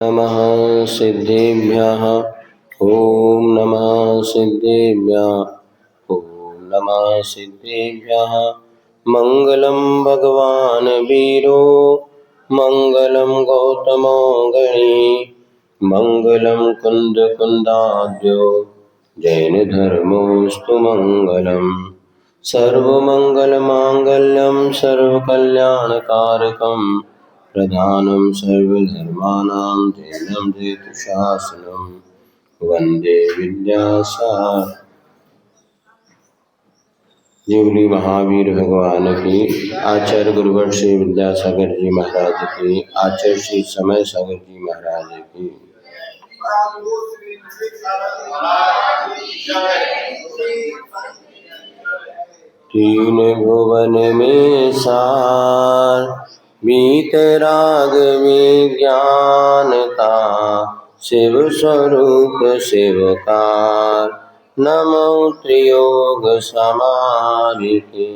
नमः सिद्धेभ्यः। ॐ नमः सिद्धेभ्यः। ॐ नमः सिद्धेभ्यः। मङ्गलं भगवान् वीरो मङ्गलं गौतमो गणी मङ्गलं कुन्दकुन्दाद्यो जैनधर्मोऽस्तु मङ्गलम्। सर्वमङ्गलमाङ्गल्यं सर्वकल्याणकारकं प्रधानं सर्वधर्माणां जैनं जयतुशासनं वन्दे विद्यासार। जीवली महावीर भगवान की, आचार्य गुरुवर श्री विद्यासागर जी महाराज की, आचार्य श्री समय सागर जी महाराज की। तीन भुवन में सार वीतराग विज्ञान का शिव स्वरूप शिवकार नमो त्रियोग समारिके।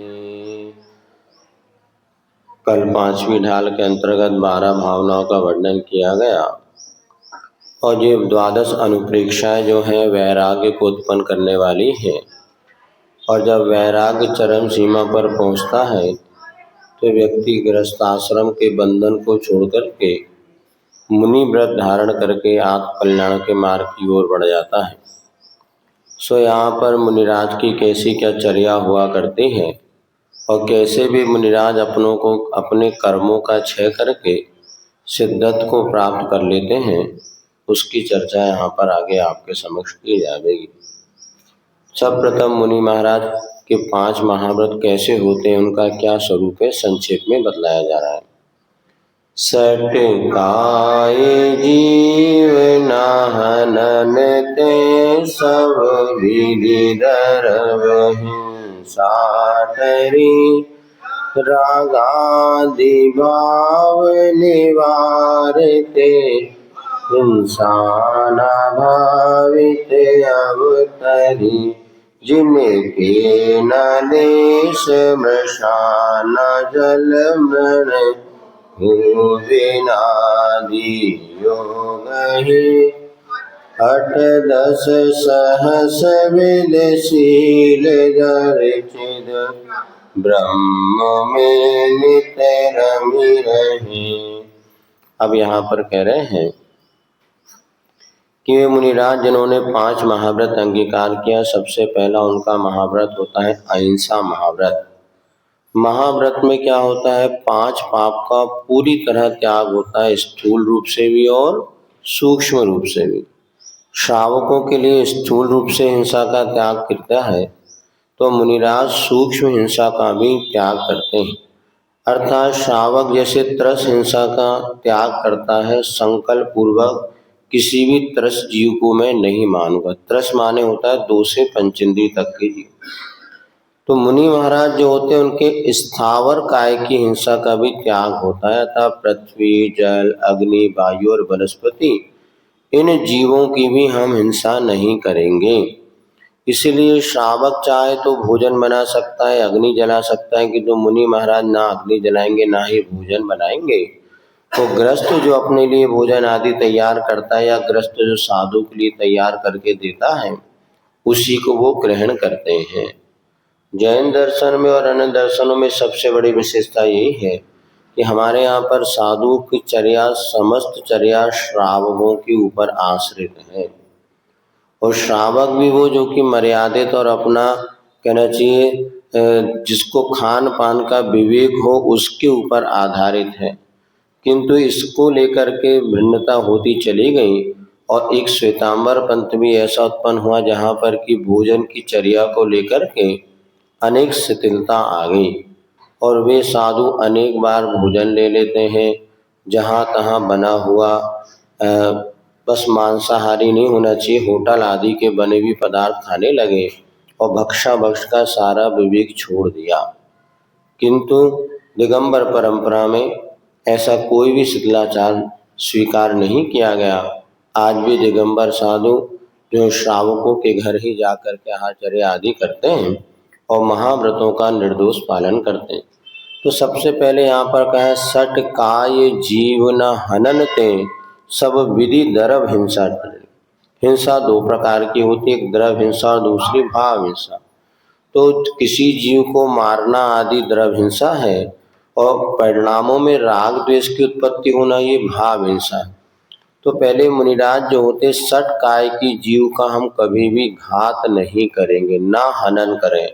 कल पांचवी ढाल के अंतर्गत 12 भावनाओं का वर्णन किया गया और ये 12 अनुप्रेक्षाएं जो हैं वैराग्य को उत्पन्न करने वाली हैं। और जब वैराग्य चरम सीमा पर पहुंचता है तो व्यक्ति गृहस्थ आश्रम के बंधन को छोड़कर के मुनि व्रत धारण करके आत्म कल्याण के मार्ग की ओर बढ़ जाता है। सो यहाँ पर मुनिराज की कैसी क्या चर्या हुआ करती है और कैसे भी मुनिराज अपने कर्मों का क्षय करके सिद्धत्व को प्राप्त कर लेते हैं, उसकी चर्चा यहाँ पर आगे आपके समक्ष की जाएगी। सर्वप्रथम मुनि महाराज के 5 महाव्रत कैसे होते हैं, उनका क्या स्वरूप है, संक्षेप में बतलाया जा रहा है। सटकाय जीवनाहनन ते सब विधि दरवहि साटरी रागादि भाव निवारते इंसाना भावित अवतरी जिनके न देश मशान जल मृण भूविनादि योग ही 8-10 सहस विदशील दर्चिद ब्रह्म में नित रमि रहे। अब यहाँ पर कह रहे हैं कि वे मुनिराज जिन्होंने 5 महाव्रत अंगीकार किया, सबसे पहला उनका महाव्रत होता है अहिंसा महाव्रत। महाव्रत में क्या होता है, 5 पाप का पूरी तरह त्याग होता है, स्थूल रूप से भी और सूक्ष्म रूप से भी। श्रावकों के लिए स्थूल रूप से हिंसा का त्याग करता है तो मुनिराज सूक्ष्म हिंसा का भी त्याग करते हैं। अर्थात श्रावक जैसे त्रस हिंसा का त्याग करता है, संकल्प पूर्वक किसी भी त्रस जीव को मैं नहीं मानूंगा। त्रस माने होता है 2 से 5 इंद्रिय तक के जीव। तो मुनि महाराज जो होते हैं उनके स्थावर काय की हिंसा का भी त्याग होता है। अतः पृथ्वी, जल, अग्नि, वायु और वनस्पति, इन जीवों की भी हम हिंसा नहीं करेंगे। इसलिए श्रावक चाहे तो भोजन बना सकता है, अग्नि जला सकता है, किंतु मुनि महाराज ना अग्नि जलाएंगे ना ही भोजन बनाएंगे। तो गृहस्थ जो अपने लिए भोजन आदि तैयार करता है या गृहस्थ जो साधु के लिए तैयार करके देता है, उसी को वो ग्रहण करते हैं। जैन दर्शन में और अन्य दर्शनों में सबसे बड़ी विशेषता यही है कि हमारे यहाँ पर साधु की चर्या, समस्त चर्या श्रावकों के ऊपर आश्रित है। और श्रावक भी वो जो कि मर्यादित और अपना कहना चाहिए जिसको खान पान का विवेक हो उसके ऊपर आधारित है। किंतु इसको लेकर के भिन्नता होती चली गई और एक श्वेतांबर पंथ भी ऐसा उत्पन्न हुआ जहाँ पर कि भोजन की चर्या को लेकर के अनेक शिथिलता आ गई और वे साधु अनेक बार भोजन ले लेते हैं, जहाँ तहाँ बना हुआ बस मांसाहारी नहीं होना चाहिए, होटल आदि के बने हुए पदार्थ खाने लगे और भक्षा का सारा विवेक छोड़ दिया। किंतु दिगंबर परंपरा में ऐसा कोई भी शिथिलाचार स्वीकार नहीं किया गया। आज भी दिगंबर साधु जो श्रावकों के घर ही जाकर के आहारचर्या आदि करते हैं और महाव्रतों का निर्दोष पालन करते हैं। तो सबसे पहले यहाँ पर कहा सट काय जीवन हनन ते सब विधि द्रव हिंसा। हिंसा दो प्रकार की होती है, एक द्रव हिंसा और दूसरी भाव हिंसा। तो किसी जीव को मारना आदि द्रव हिंसा है और परिणामों में राग द्वेष की उत्पत्ति होना ये भाव हिंसा है। तो पहले मुनिराज जो होते सठ काय की जीव का हम कभी भी घात नहीं करेंगे, ना हनन करें।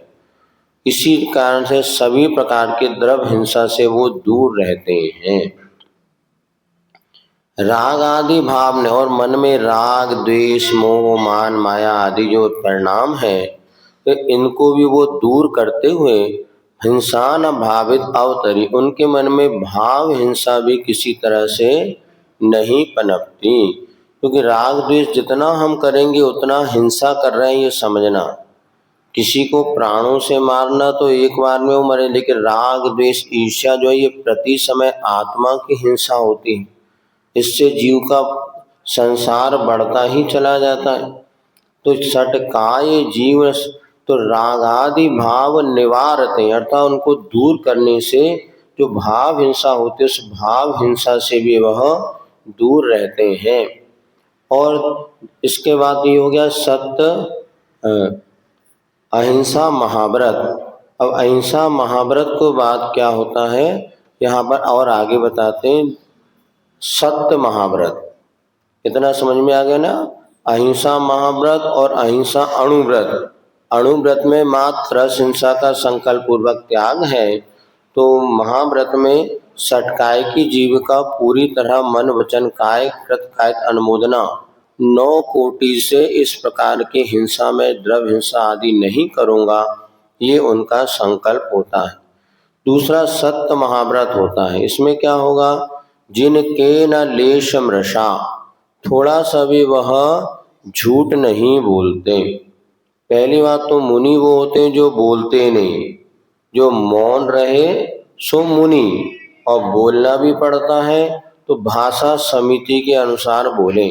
इसी कारण से सभी प्रकार के द्रव हिंसा से वो दूर रहते हैं। राग आदि भाव ने और मन में राग द्वेष मोह मान माया आदि जो परिणाम है, तो इनको भी वो दूर करते हुए हिंसा न भावित अवतरी, उनके मन में भाव हिंसा भी किसी तरह से नहीं पनपती। क्योंकि राग द्वेष जितना हम करेंगे उतना हिंसा कर रहे हैं, ये समझना। किसी को प्राणों से मारना तो एक बार में वो मरे, लेकिन राग द्वेष ईर्ष्या जो है ये प्रति समय आत्मा की हिंसा होती है। इससे जीव का संसार बढ़ता ही चला जाता है। तो सटकाय जीव तो रागादि भाव निवारते, अर्थात उनको दूर करने से जो भाव हिंसा होती है उस भाव हिंसा से भी वह दूर रहते हैं। और इसके बाद ये हो गया सत्य अहिंसा महाव्रत। अब अहिंसा महाव्रत को बाद क्या होता है यहाँ पर और आगे बताते हैं। सत्य महाव्रत इतना समझ में आ गया ना। अहिंसा महाव्रत और अहिंसा अणुव्रत। अणुव्रत में मात्र हिंसा का संकल्प पूर्वक त्याग है, तो महाव्रत में सटकाय की जीव का पूरी तरह मन वचन काय कृत कायिक अनुमोदना 9 कोटि से इस प्रकार के हिंसा में द्रव हिंसा आदि नहीं करूँगा, ये उनका संकल्प होता है। दूसरा सत्य महाव्रत होता है। इसमें क्या होगा, जिनके न लेश मृषा, थोड़ा सा भी वह झूठ नहीं बोलते। पहली बात तो मुनि वो होते हैं जो बोलते नहीं, जो मौन रहे सो मुनि, और बोलना भी पड़ता है तो भाषा समिति के अनुसार बोले।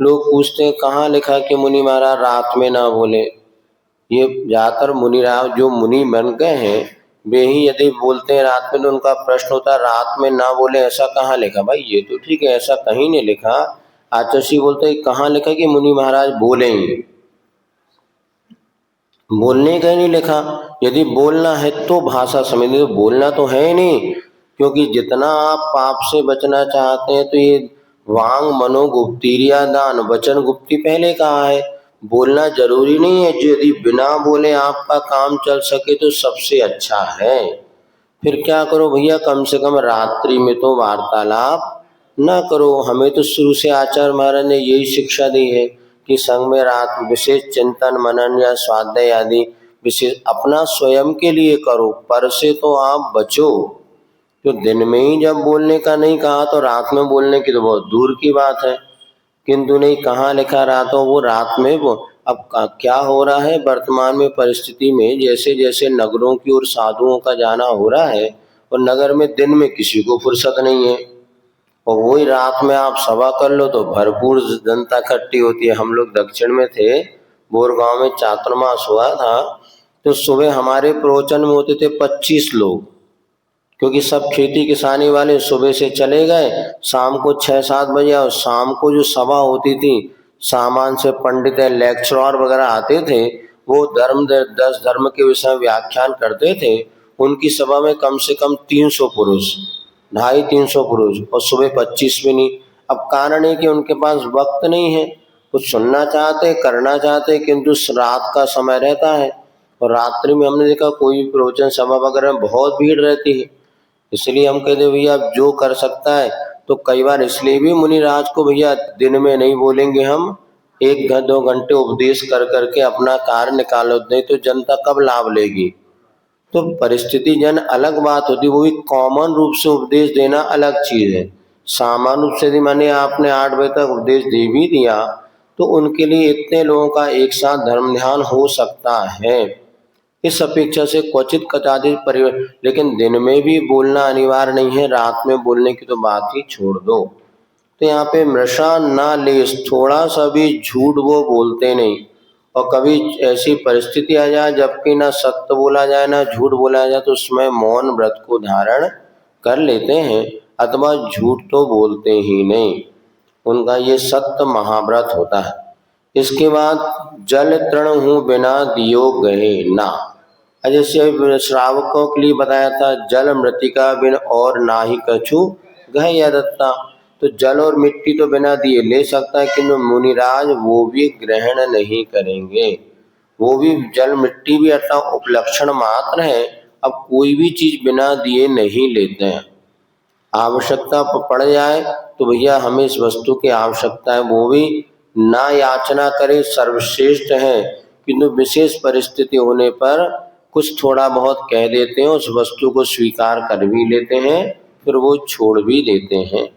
लोग पूछते हैं कहाँ लिखा कि मुनि महाराज रात में ना बोले। ये ज्यादातर मुनिराज जो मुनि बन गए हैं वे ही यदि बोलते हैं रात में, तो उनका प्रश्न होता है रात में ना बोले, ऐसा कहाँ लिखा। भाई ये तो ठीक है, ऐसा कहीं नहीं लिखा। आचार्य बोलते हैं कहाँ लिखा कि मुनि महाराज बोलेंगे, बोलने का ही नहीं लिखा। यदि बोलना है तो भाषा समझ, तो बोलना तो है ही नहीं। क्योंकि जितना आप पाप से बचना चाहते हैं तो ये वांग मनोगुप्तिरिया दान वचन गुप्ती पहले कहा है, बोलना जरूरी नहीं है। जो यदि बिना बोले आपका काम चल सके तो सबसे अच्छा है। फिर क्या करो भैया, कम से कम रात्रि में तो वार्तालाप ना करो। हमें तो शुरू से आचार्य महाराज ने यही शिक्षा दी है कि संग में रात विशेष चिंतन मनन या स्वाध्याय आदि विशेष अपना स्वयं के लिए करो, पर से तो आप बचो। तो दिन में ही जब बोलने का नहीं कहा तो रात में बोलने की तो बहुत दूर की बात है। किंतु नहीं कहाँ लिखा रातों, वो रात में वो। अब क्या हो रहा है वर्तमान में परिस्थिति में, जैसे जैसे नगरों की ओर साधुओं का जाना हो रहा है और नगर में दिन में किसी को फुर्सत नहीं है, और वही रात में आप सभा कर लो तो भरपूर जनता इकट्ठी होती है। हम लोग दक्षिण में थे, बोरगांव में चातुर्मास हुआ था, तो सुबह हमारे प्रवचन में होते थे 25 लोग, क्योंकि सब खेती किसानी वाले सुबह से चले गए, शाम को 6-7 बजे। और शाम को जो सभा होती थी, सामान से पंडित लेक्चरर वगैरह आते थे, वो 10 धर्म के विषय में व्याख्यान करते थे। उनकी सभा में कम से कम 300 पुरुष, 250-300 पुरुष, और सुबह 25 भी नहीं। अब कारण है कि उनके पास वक्त नहीं है, कुछ सुनना चाहते करना चाहते, किंतु रात का समय रहता है और रात्रि में हमने देखा कोई भी प्रवचन सभा वगैरह में बहुत भीड़ रहती है। इसलिए हम कहते भैया जो कर सकता है, तो कई बार इसलिए भी मुनिराज को भैया दिन में नहीं बोलेंगे, हम 1-2 घंटे उपदेश कर करके अपना कार्य निकालो, नहीं तो जनता कब लाभ लेगी। तो परिस्थिति जन अलग बात होती, वो भी कॉमन रूप से उपदेश देना अलग चीज है। सामान्य रूप से यदि माने आपने 8 बजे तक उपदेश दे भी दिया तो उनके लिए इतने लोगों का एक साथ धर्म ध्यान हो सकता है। इस अपेक्षा से क्वचित कदाचित परिवर्तन, लेकिन दिन में भी बोलना अनिवार्य नहीं है, रात में बोलने की तो बात ही छोड़ दो। तो यहाँ पे मृषा ना लेस, थोड़ा सा भी झूठ वो बोलते नहीं। और कभी ऐसी परिस्थिति आ जाए जबकि ना सत्य बोला जाए ना झूठ बोला जाए, तो उसमें मौन व्रत को धारण कर लेते हैं, अथवा झूठ तो बोलते ही नहीं। उनका ये सत्य महाव्रत होता है। इसके बाद जल तृण हूँ बिना दियो गए ना। जैसे श्रावकों के लिए बताया था, जल मृतिका बिन और ना ही कछु गह यदत्ता। तो जल और मिट्टी तो बिना दिए ले सकता है, किंतु मुनिराज वो भी ग्रहण नहीं करेंगे। वो भी जल मिट्टी भी अर्थात उपलक्षण मात्र है। अब कोई भी चीज बिना दिए नहीं लेते हैं। आवश्यकता पड़ जाए तो भैया हमें इस वस्तु की आवश्यकता है, वो भी ना याचना करे सर्वश्रेष्ठ है, किंतु विशेष परिस्थिति होने पर कुछ थोड़ा बहुत कह देते हैं, उस वस्तु को स्वीकार कर भी लेते हैं, फिर वो छोड़ भी देते हैं।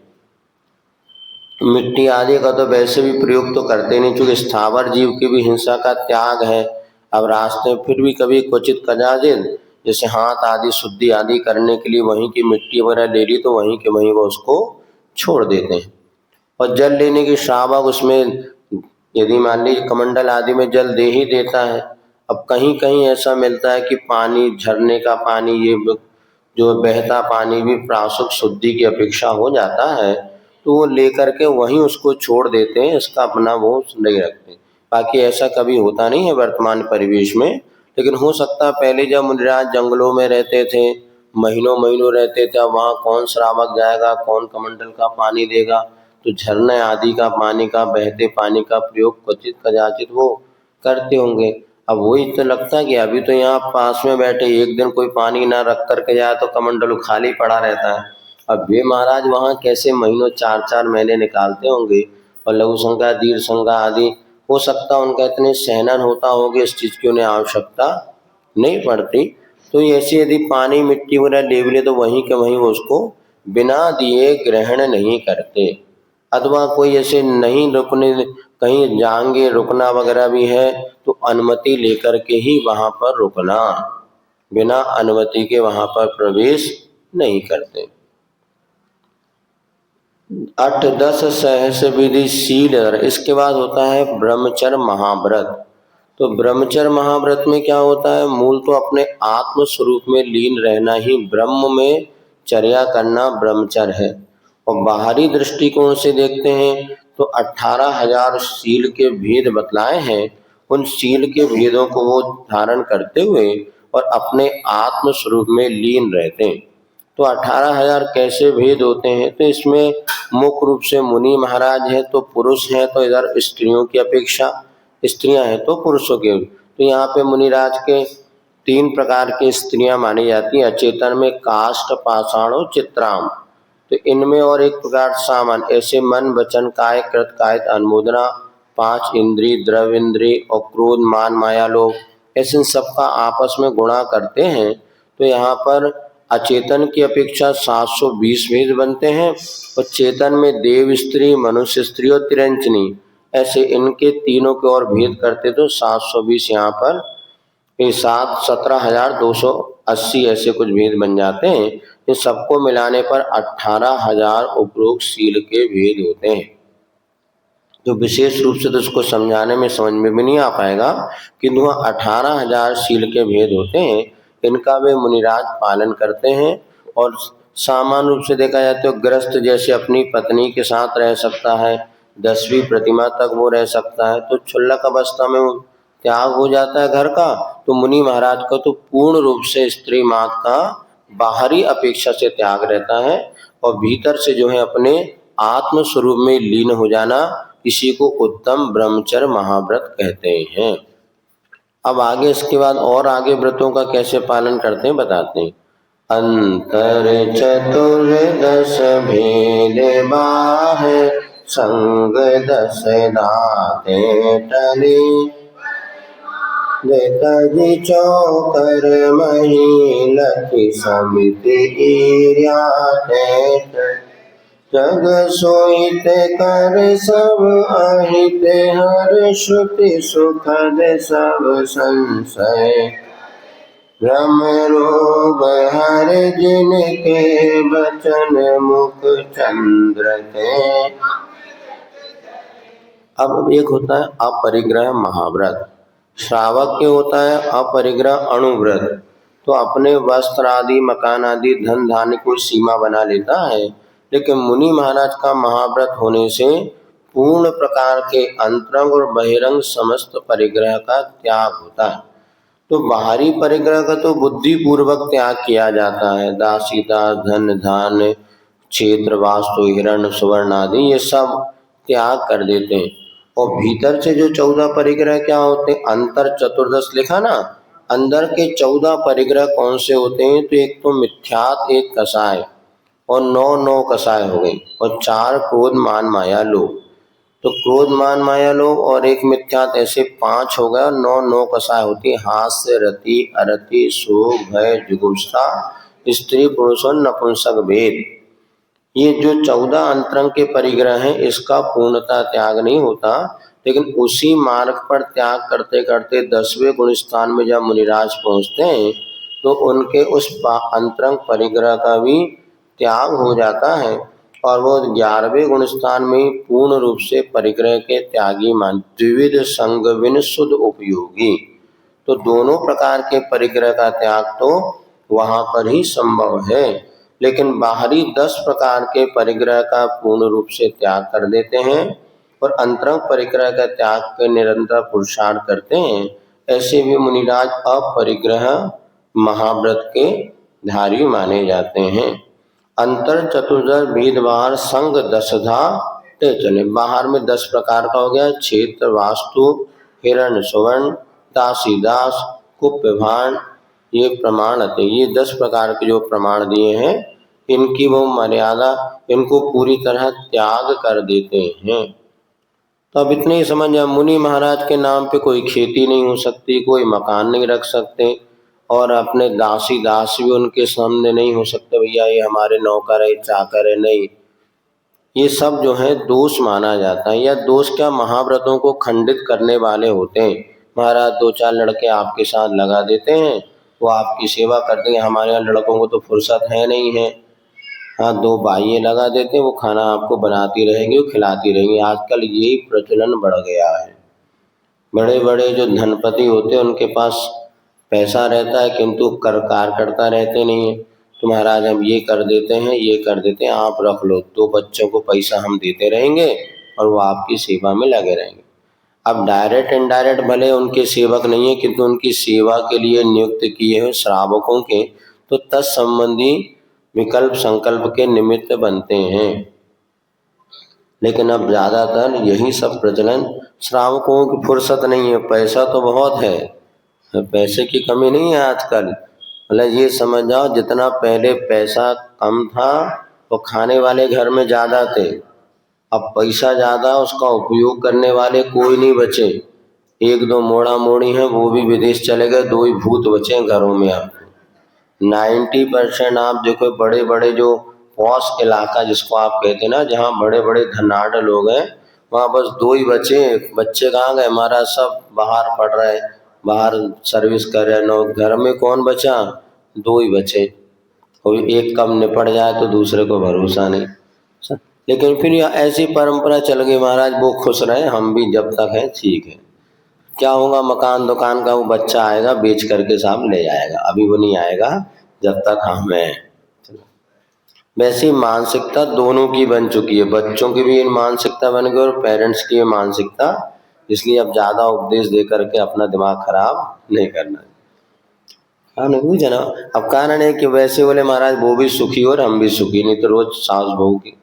मिट्टी आदि का तो वैसे भी प्रयोग तो करते नहीं, क्योंकि स्थावर जीव की भी हिंसा का त्याग है। अब रास्ते में फिर भी कभी क्वचित कदाचित जैसे हाथ आदि शुद्धि आदि करने के लिए वहीं की मिट्टी वगैरह ले ली तो वहीं के वहीं वो उसको छोड़ देते हैं। और जल लेने की श्रावक उसमें यदि मान लीजिए कमंडल आदि में जल दे ही देता है। अब कहीं कहीं ऐसा मिलता है कि पानी, झरने का पानी, ये जो बहता पानी भी प्रासुक शुद्धि की अपेक्षा हो जाता है, तो वो लेकर के वहीं उसको छोड़ देते हैं, इसका अपना वो नहीं रखते। बाकी ऐसा कभी होता नहीं है वर्तमान परिवेश में, लेकिन हो सकता है पहले जब मुनिराज जंगलों में रहते थे, महीनों महीनों रहते थे, अब वहाँ कौन श्रावक जाएगा, कौन कमंडल का पानी देगा, तो झरने आदि का पानी का, बहते पानी का प्रयोग क्वचित कदाचित वो करते होंगे। अब वही तो लगता है कि अभी तो यहाँ पास में बैठे एक दिन कोई पानी ना रख करके जाए तो कमंडल खाली पड़ा रहता है। अब वे महाराज वहाँ कैसे महीनों 4-4 महीने निकालते होंगे, और लघु शंका दीर्घ शंका आदि हो सकता उनका इतने सहनन होता होगा, इस चीज़ की उन्हें आवश्यकता नहीं पड़ती। तो ऐसे यदि पानी मिट्टी वगैरह ले भी ले तो वहीं के वहीं वो उसको बिना दिए ग्रहण नहीं करते। अथवा कोई ऐसे नहीं रुकने, कहीं जाएंगे रुकना वगैरह भी है तो अनुमति लेकर के ही वहाँ पर रुकना, बिना अनुमति के वहाँ पर प्रवेश नहीं करते। 8-10 सहस विधि शील। इसके बाद होता है ब्रह्मचर्य महाव्रत। तो ब्रह्मचर्य महाव्रत में क्या होता है, मूल तो अपने आत्म स्वरूप में लीन रहना ही, ब्रह्म में चर्या करना ब्रह्मचर्य है। और बाहरी दृष्टिकोण से देखते हैं तो 18,000 शील के भेद बतलाए हैं। उन शील के भेदों को वो धारण करते हुए और अपने आत्म स्वरूप में लीन रहते हैं। तो 18,000 कैसे भेद होते हैं, तो इसमें मुख्य रूप से मुनि महाराज है तो पुरुष है, तो इधर स्त्रियों की अपेक्षा स्त्रियां हैं तो पुरुषों के। तो यहाँ पे मुनिराज के 3 प्रकार की स्त्रियां मानी जाती हैं। अचेतन में काष्ठ, पाषाण और चित्राम। तो इनमें और एक प्रकार सामान, ऐसे मन वचन काय कृत कायित अनुमोदना, 5 इंद्री द्रव इंद्री और क्रोध मान माया लोभ, ऐसे इन सबका आपस में गुणा करते हैं। तो यहाँ पर अचेतन की अपेक्षा 720 भेद बनते हैं, और चेतन में देव स्त्री, मनुष्य स्त्री और तिरंचनी, ऐसे इनके तीनों के और भेद करते तो 720 यहाँ पर 17,280 ऐसे कुछ भेद बन जाते हैं। इन सबको मिलाने पर 18,000 उपरोक्त शील के भेद होते हैं। जो विशेष रूप से तो इसको समझाने में समझ में भी नहीं आ पाएगा, किंतु 18,000 शील के भेद होते हैं। इनका वे मुनिराज पालन करते हैं। और सामान्य रूप से देखा जाए तो गृहस्थ जैसे अपनी पत्नी के साथ रह सकता है, 10वीं प्रतिमा तक वो रह सकता है, तो क्षुल्लक अवस्था में वो त्याग हो जाता है घर का। तो मुनि महाराज का तो पूर्ण रूप से स्त्री मात का बाहरी अपेक्षा से त्याग रहता है, और भीतर से जो है अपने आत्म स्वरूप में लीन हो जाना, इसी को उत्तम ब्रह्मचर्य महाव्रत कहते हैं। अब आगे इसके बाद और आगे व्रतों का कैसे पालन करते हैं बताते हैं। अंतर चतुर्दश भेद बाहे, संग 10 दाते टले, तजी चौकर मही लखी समिति ईर्याते, जग सोहित कर सब अहित हर, श्रुति सुखद सब संशय, भ्रम रोग हर जिनके बचन मुख चंद्र के। अब एक होता है अपरिग्रह महाव्रत, श्रावक के होता है अपरिग्रह अणुव्रत। तो अपने वस्त्र आदि, मकान आदि, धन धान्य को सीमा बना लेता है, लेकिन मुनि महाराज का महाव्रत होने से पूर्ण प्रकार के अंतरंग और बहिरंग समस्त परिग्रह का त्याग होता है। तो बाहरी परिग्रह का तो बुद्धि पूर्वक त्याग किया जाता है, दासी दास, धन धान्य, क्षेत्र, वास्तु, हिरण, सुवर्ण आदि ये सब त्याग कर देते हैं। और भीतर से जो 14 परिग्रह क्या होते हैं, अंतर चतुर्दश लिखा ना, अंदर के 14 परिग्रह कौन से होते हैं, तो एक तो मिथ्यात, एक कसाय, और 9 कसाय हो गई, और 4 क्रोध मान माया लोभ। तो क्रोध मान माया लोभ और एक मिथ्यात, ऐसे 5 हो गए, और 9 कसाय होती है, हास्य, रति, अरति, शोक, भय, जुगुप्सा, स्त्री पुरुष और नपुंसक भेद। ये जो 14 अंतरंग के परिग्रह हैं, इसका पूर्णता त्याग नहीं होता, लेकिन उसी मार्ग पर त्याग करते करते 10वें गुण स्थान में जब मुनिराज पहुंचते हैं तो उनके उस अंतरंग परिग्रह का भी त्याग हो जाता है, और वो 11वें गुण स्थान में पूर्ण रूप से परिग्रह के त्यागी मान, द्विविध संग विन शुद्ध उपयोगी। तो दोनों प्रकार के परिग्रह का त्याग तो वहां पर ही संभव है, लेकिन बाहरी 10 प्रकार के परिग्रह का पूर्ण रूप से त्याग कर देते हैं और अंतरंग परिग्रह का त्याग के निरंतर पुरुषार्थ करते हैं, ऐसे भी मुनिराज अपरिग्रह महाव्रत के धारी माने जाते हैं। अंतर चतुर्दश भेद बाहर संग दशधा ते चले, बाहर में 10 प्रकार का हो गया, क्षेत्र, वास्तु, हिरण, सुवर्ण, दासी दास, कुप्य भांड, ये प्रमाण थे। ये 10 प्रकार के जो प्रमाण दिए हैं, इनकी वो मर्यादा, इनको पूरी तरह त्याग कर देते हैं। तो अब इतने ही समझ जाए, मुनि महाराज के नाम पे कोई खेती नहीं हो सकती, कोई मकान नहीं रख सकते, और अपने दासी दास भी उनके सामने नहीं हो सकते, भैया ये हमारे नौकर है, चाकर है, नहीं। ये सब जो है दोष माना जाता है, या दोष क्या, महाव्रतों को खंडित करने वाले होते हैं। महाराज 2-4 लड़के आपके साथ लगा देते हैं, वो आपकी सेवा करते हैं, हमारे यहाँ लड़कों को तो फुर्सत है नहीं है, हाँ 2 बाइयाँ लगा देते हैं, वो खाना आपको बनाती रहेंगी, वो खिलाती रहेंगी। आजकल यही प्रचलन बढ़ गया है। बड़े बड़े जो धनपति होते हैं उनके पास पैसा रहता है, किंतु कार्यकर्ता रहते नहीं है। तो महाराज हम ये कर देते हैं, ये कर देते हैं, आप रख लो, 2 बच्चों को पैसा हम देते रहेंगे और वो आपकी सेवा में लगे रहेंगे। अब डायरेक्ट इनडायरेक्ट भले उनके सेवक नहीं है, किंतु उनकी सेवा के लिए नियुक्त किए हुए श्रावकों के तो तत्संबंधी विकल्प संकल्प के निमित्त बनते हैं। लेकिन अब ज्यादातर यही सब प्रचलन, श्रावकों की फुर्सत नहीं है, पैसा तो बहुत है, पैसे की कमी नहीं है आजकल। मतलब ये समझ जाओ, जितना पहले पैसा कम था तो खाने वाले घर में ज्यादा थे, अब पैसा ज्यादा, उसका उपयोग करने वाले कोई नहीं बचे। 1-2 मोड़ा मोड़ी हैं, वो भी विदेश चले गए, 2 ही भूत बचे घरों में। आप 90% आप देखो, बड़े बड़े जो पॉश इलाका जिसको आप कहते हैं ना, जहाँ बड़े बड़े धनाढ़ लोग हैं, वहाँ बस 2 ही बचे। बच्चे कहाँ गए, हमारा सब बाहर पढ़ रहे, बाहर सर्विस कर रहे लोग, घर में कौन बचा, 2 ही बचे। और एक कब निपट जाए तो दूसरे को भरोसा नहीं। लेकिन फिर यह ऐसी परंपरा चल गई, महाराज वो खुश रहे, हम भी जब तक है ठीक है। क्या होगा, मकान दुकान का वो बच्चा आएगा, बेच करके साहब ले जाएगा, अभी वो नहीं आएगा जब तक हम हैं। वैसी मानसिकता दोनों की बन चुकी है, बच्चों की भी मानसिकता बन गई और पेरेंट्स की मानसिकता। इसलिए अब ज्यादा उपदेश दे करके अपना दिमाग खराब नहीं करना। हाँ नहीं जना, अब कारण है कि वैसे बोले महाराज वो भी सुखी और हम भी सुखी, नहीं तो रोज सास बहू की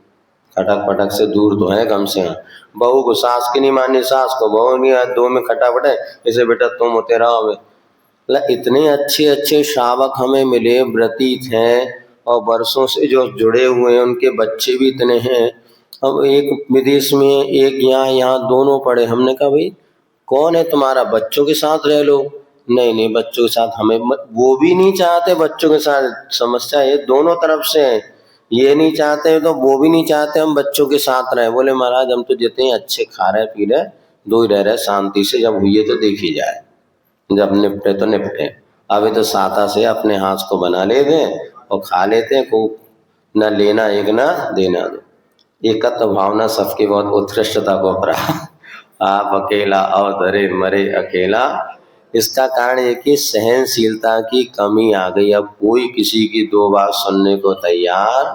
खटक पटक से दूर तो है कम से कम। बहू को सास की नहीं मानी, सास को बहू नहीं, 2 में खटापट है, इसे बेटा तुम होते रहो। मतलब इतने अच्छे अच्छे श्रावक हमें मिले, व्रतीत हैं और वर्षों से जो जुड़े हुए हैं, उनके बच्चे भी इतने हैं। अब एक विदेश में, एक यहाँ दोनों पढ़े। हमने कहा भाई कौन है तुम्हारा, बच्चों के साथ रह लो। नहीं नहीं, बच्चों के साथ हमें, वो भी नहीं चाहते बच्चों के साथ। समस्या ये दोनों तरफ से है, ये नहीं चाहते तो वो भी नहीं चाहते हम बच्चों के साथ रहे। बोले महाराज हम तो जितने अच्छे खा रहे पी रहे, 2 ही रह रहे शांति से, जब हुई है तो देखी जाए, जब निपटे तो निपटे। अभी तो साता से अपने हाथ को बना लेते हैं और खा लेते हैं, को न लेना एक ना देना दो। एकत्व भावना सबकी बहुत उत्कृष्टता को अपराध, आप अकेला अवतरे मरे अकेला। इसका कारण ये कि सहनशीलता की कमी आ गई। अब कोई किसी की 2 बात सुनने को तैयार,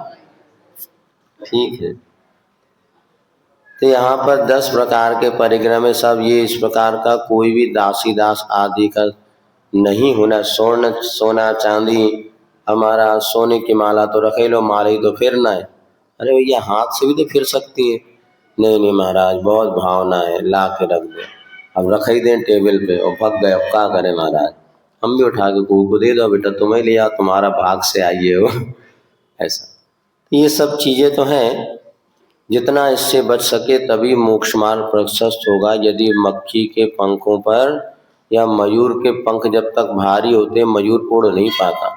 ठीक है। तो यहाँ पर 10 प्रकार के परिग्रह में सब ये इस प्रकार का कोई भी दासी दास आदि का नहीं होना। स्वर्ण सोना चांदी, हमारा सोने की माला तो रखे लो, माला ही तो फिरना है। अरे भैया हाथ से भी तो फिर सकती है। नहीं नहीं महाराज बहुत भावना है, ला के रख दे। अब रख ही दें टेबल पे और भग गए, अब क्या करें महाराज, हम भी उठा के को दे दो, बेटा तुम्हें लिया, तुम्हारा भाग से आइए हो। ऐसा ये सब चीजें तो हैं। जितना इससे बच सके तभी मोक्ष मार्ग प्रशस्त होगा। यदि मक्खी के पंखों पर या मयूर के पंख जब तक भारी होते मयूर उड़ नहीं पाता,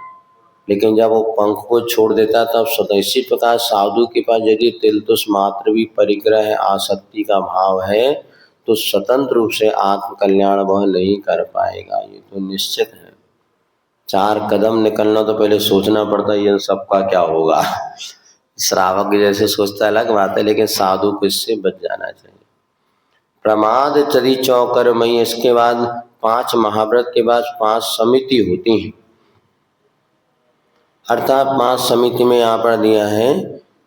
लेकिन जब वो पंख को छोड़ देता तब स्वतः। इसी प्रकार साधु के पास यदि तिलतुष मात्र भी परिग्रह आसक्ति का भाव है तो स्वतंत्र रूप से आत्म कल्याण वह नहीं कर पाएगा, ये तो निश्चित है। 4 कदम निकलना तो पहले सोचना पड़ता है ये सबका क्या होगा। श्रावक जैसे सोचता अलग बात है, लेकिन साधु को इससे बच जाना चाहिए। प्रमाद चरी चौकर मई, इसके बाद 5 महाव्रत के बाद 5 समिति होती हैं। अर्थात 5 समिति में यहाँ पर दिया है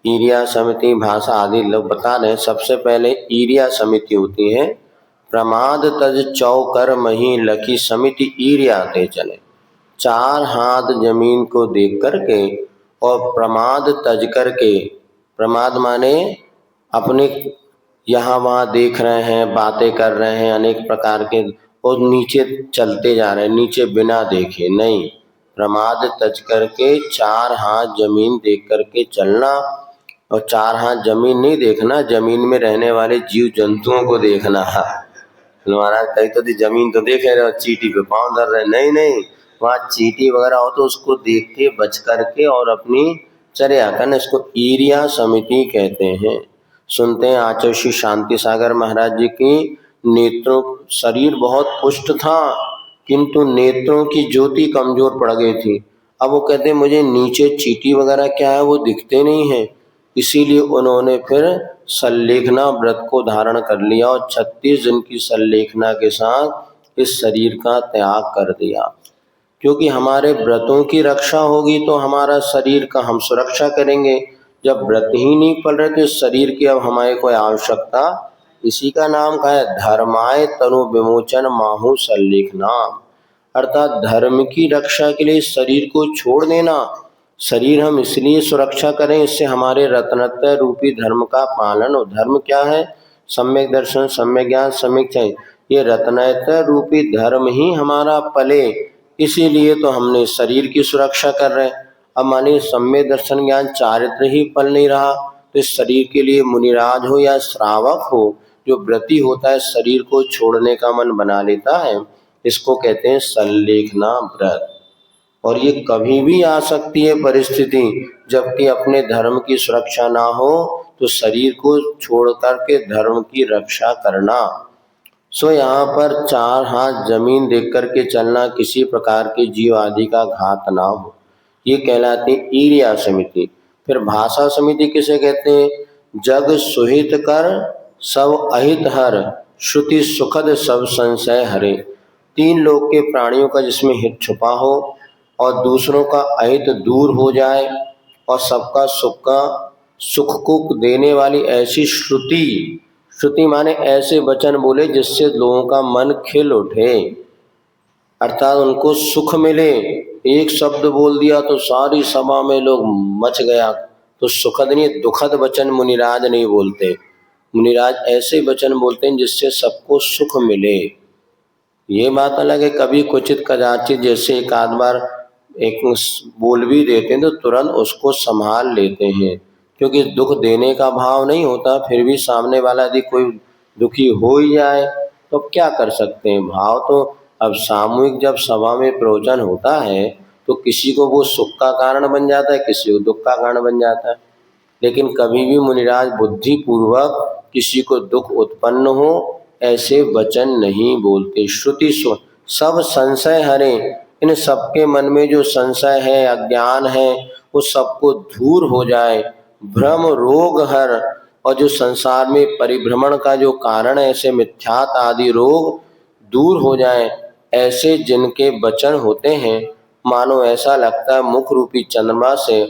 ईरिया समिति, भाषा आदि लोग बता रहे हैं। सबसे पहले ईरिया समिति होती है। प्रमाद तज चौकर मही लकी समिति ईरिया ते चले। 4 हाथ जमीन को देख करके और प्रमाद तज करके, प्रमाद माने अपने यहाँ वहाँ देख रहे हैं, बातें कर रहे हैं अनेक प्रकार के, और नीचे चलते जा रहे हैं, नीचे बिना देखे नहीं। प्रमाद तज करके 4 हाथ जमीन देख करके चलना। और 4 हाथ जमीन नहीं देखना, जमीन में रहने वाले जीव जंतुओं को देखना। महाराज कहीं तो जमीन तो देख रहे हो, चींटी पे पाँव धर रहे, नहीं नहीं, वहाँ चींटी वगैरह हो तो उसको देख के बच करके और अपनी चर्या करना। इसको ईरिया समिति कहते हैं। सुनते हैं आचार्य श्री शांति सागर महाराज जी की नेत्रों, शरीर बहुत पुष्ट था किंतु नेत्रों की ज्योति कमजोर पड़ गई थी। अब वो कहते हैं मुझे नीचे चींटी वगैरह क्या है वो दिखते नहीं है, इसीलिए उन्होंने फिर सल्लेखना व्रत को धारण कर लिया और 36 दिन की सल्लेखना के साथ इस शरीर का त्याग कर दिया। क्योंकि हमारे व्रतों की रक्षा होगी तो हमारा शरीर का हम सुरक्षा करेंगे। जब व्रत ही नहीं पड़ रहे तो इस शरीर की अब हमारे कोई आवश्यकता, इसी का नाम का है धर्माय तनु विमोचन माहु सल्लेखना। अर्थात धर्म की रक्षा के लिए शरीर को छोड़ देना। शरीर हम इसलिए सुरक्षा करें, इससे हमारे रत्नत्रय रूपी धर्म का पालन हो। धर्म क्या है? सम्यक दर्शन, सम्यक ज्ञान, सम्यक चाहिए। ये रत्नत्रय रूपी धर्म ही हमारा पले, इसीलिए तो हमने शरीर की सुरक्षा कर रहे हैं। अब मानिए सम्यक दर्शन ज्ञान चारित्र ही पल नहीं रहा तो इस शरीर के लिए मुनिराज हो या श्रावक हो, जो व्रती होता है शरीर को छोड़ने का मन बना लेता है, इसको कहते हैं सल्लेखना व्रत। और ये कभी भी आ सकती है परिस्थिति, जबकि अपने धर्म की सुरक्षा ना हो तो शरीर को छोड़ करके धर्म की रक्षा करना। सो यहाँ पर 4 हाथ जमीन देख करके चलना, किसी प्रकार के जीव आदि का घात ना हो, ये कहलाती ईरिया समिति। फिर भाषा समिति किसे कहते हैं? जग सुहित कर सब अहित हर, श्रुति सुखद सब संशय हरे। 3 लोक के प्राणियों का जिसमें हित छुपा हो और दूसरों का अहित दूर हो जाए और सबका सुख को देने वाली ऐसी श्रुति, श्रुति माने ऐसे वचन बोले जिससे लोगों का मन खिल उठे, अर्थात उनको सुख मिले। एक शब्द बोल दिया तो सारी सभा में लोग मच गया, तो सुखद नहीं दुखद वचन मुनिराज नहीं बोलते। मुनिराज ऐसे वचन बोलते हैं जिससे सबको सुख मिले। ये बात अलग है कभी क्वचित कदाचित जैसे एक आध बार एक बोल भी देते हैं तो तुरंत उसको संभाल लेते हैं, क्योंकि दुख देने का भाव नहीं होता। फिर भी सामने वाला यदि कोई दुखी हो ही जाए तो क्या कर सकते हैं। भाव तो अब सामूहिक जब सभा में प्रवचन होता है तो किसी को वो सुख का कारण बन जाता है, किसी को दुख का कारण बन जाता है। लेकिन कभी भी मुनिराज बुद्धि पूर्वक किसी को दुख उत्पन्न हो ऐसे वचन नहीं बोलते। श्रुति सब संशय हरे, इन सबके मन में जो संशय है, अज्ञान है, वो सबको दूर हो जाए। भ्रम रोग हर, और जो संसार में परिभ्रमण का जो कारण है, ऐसे मिथ्यात आदि रोग दूर हो जाए। ऐसे जिनके वचन होते हैं मानो ऐसा लगता है मुख रूपी चंद्रमा से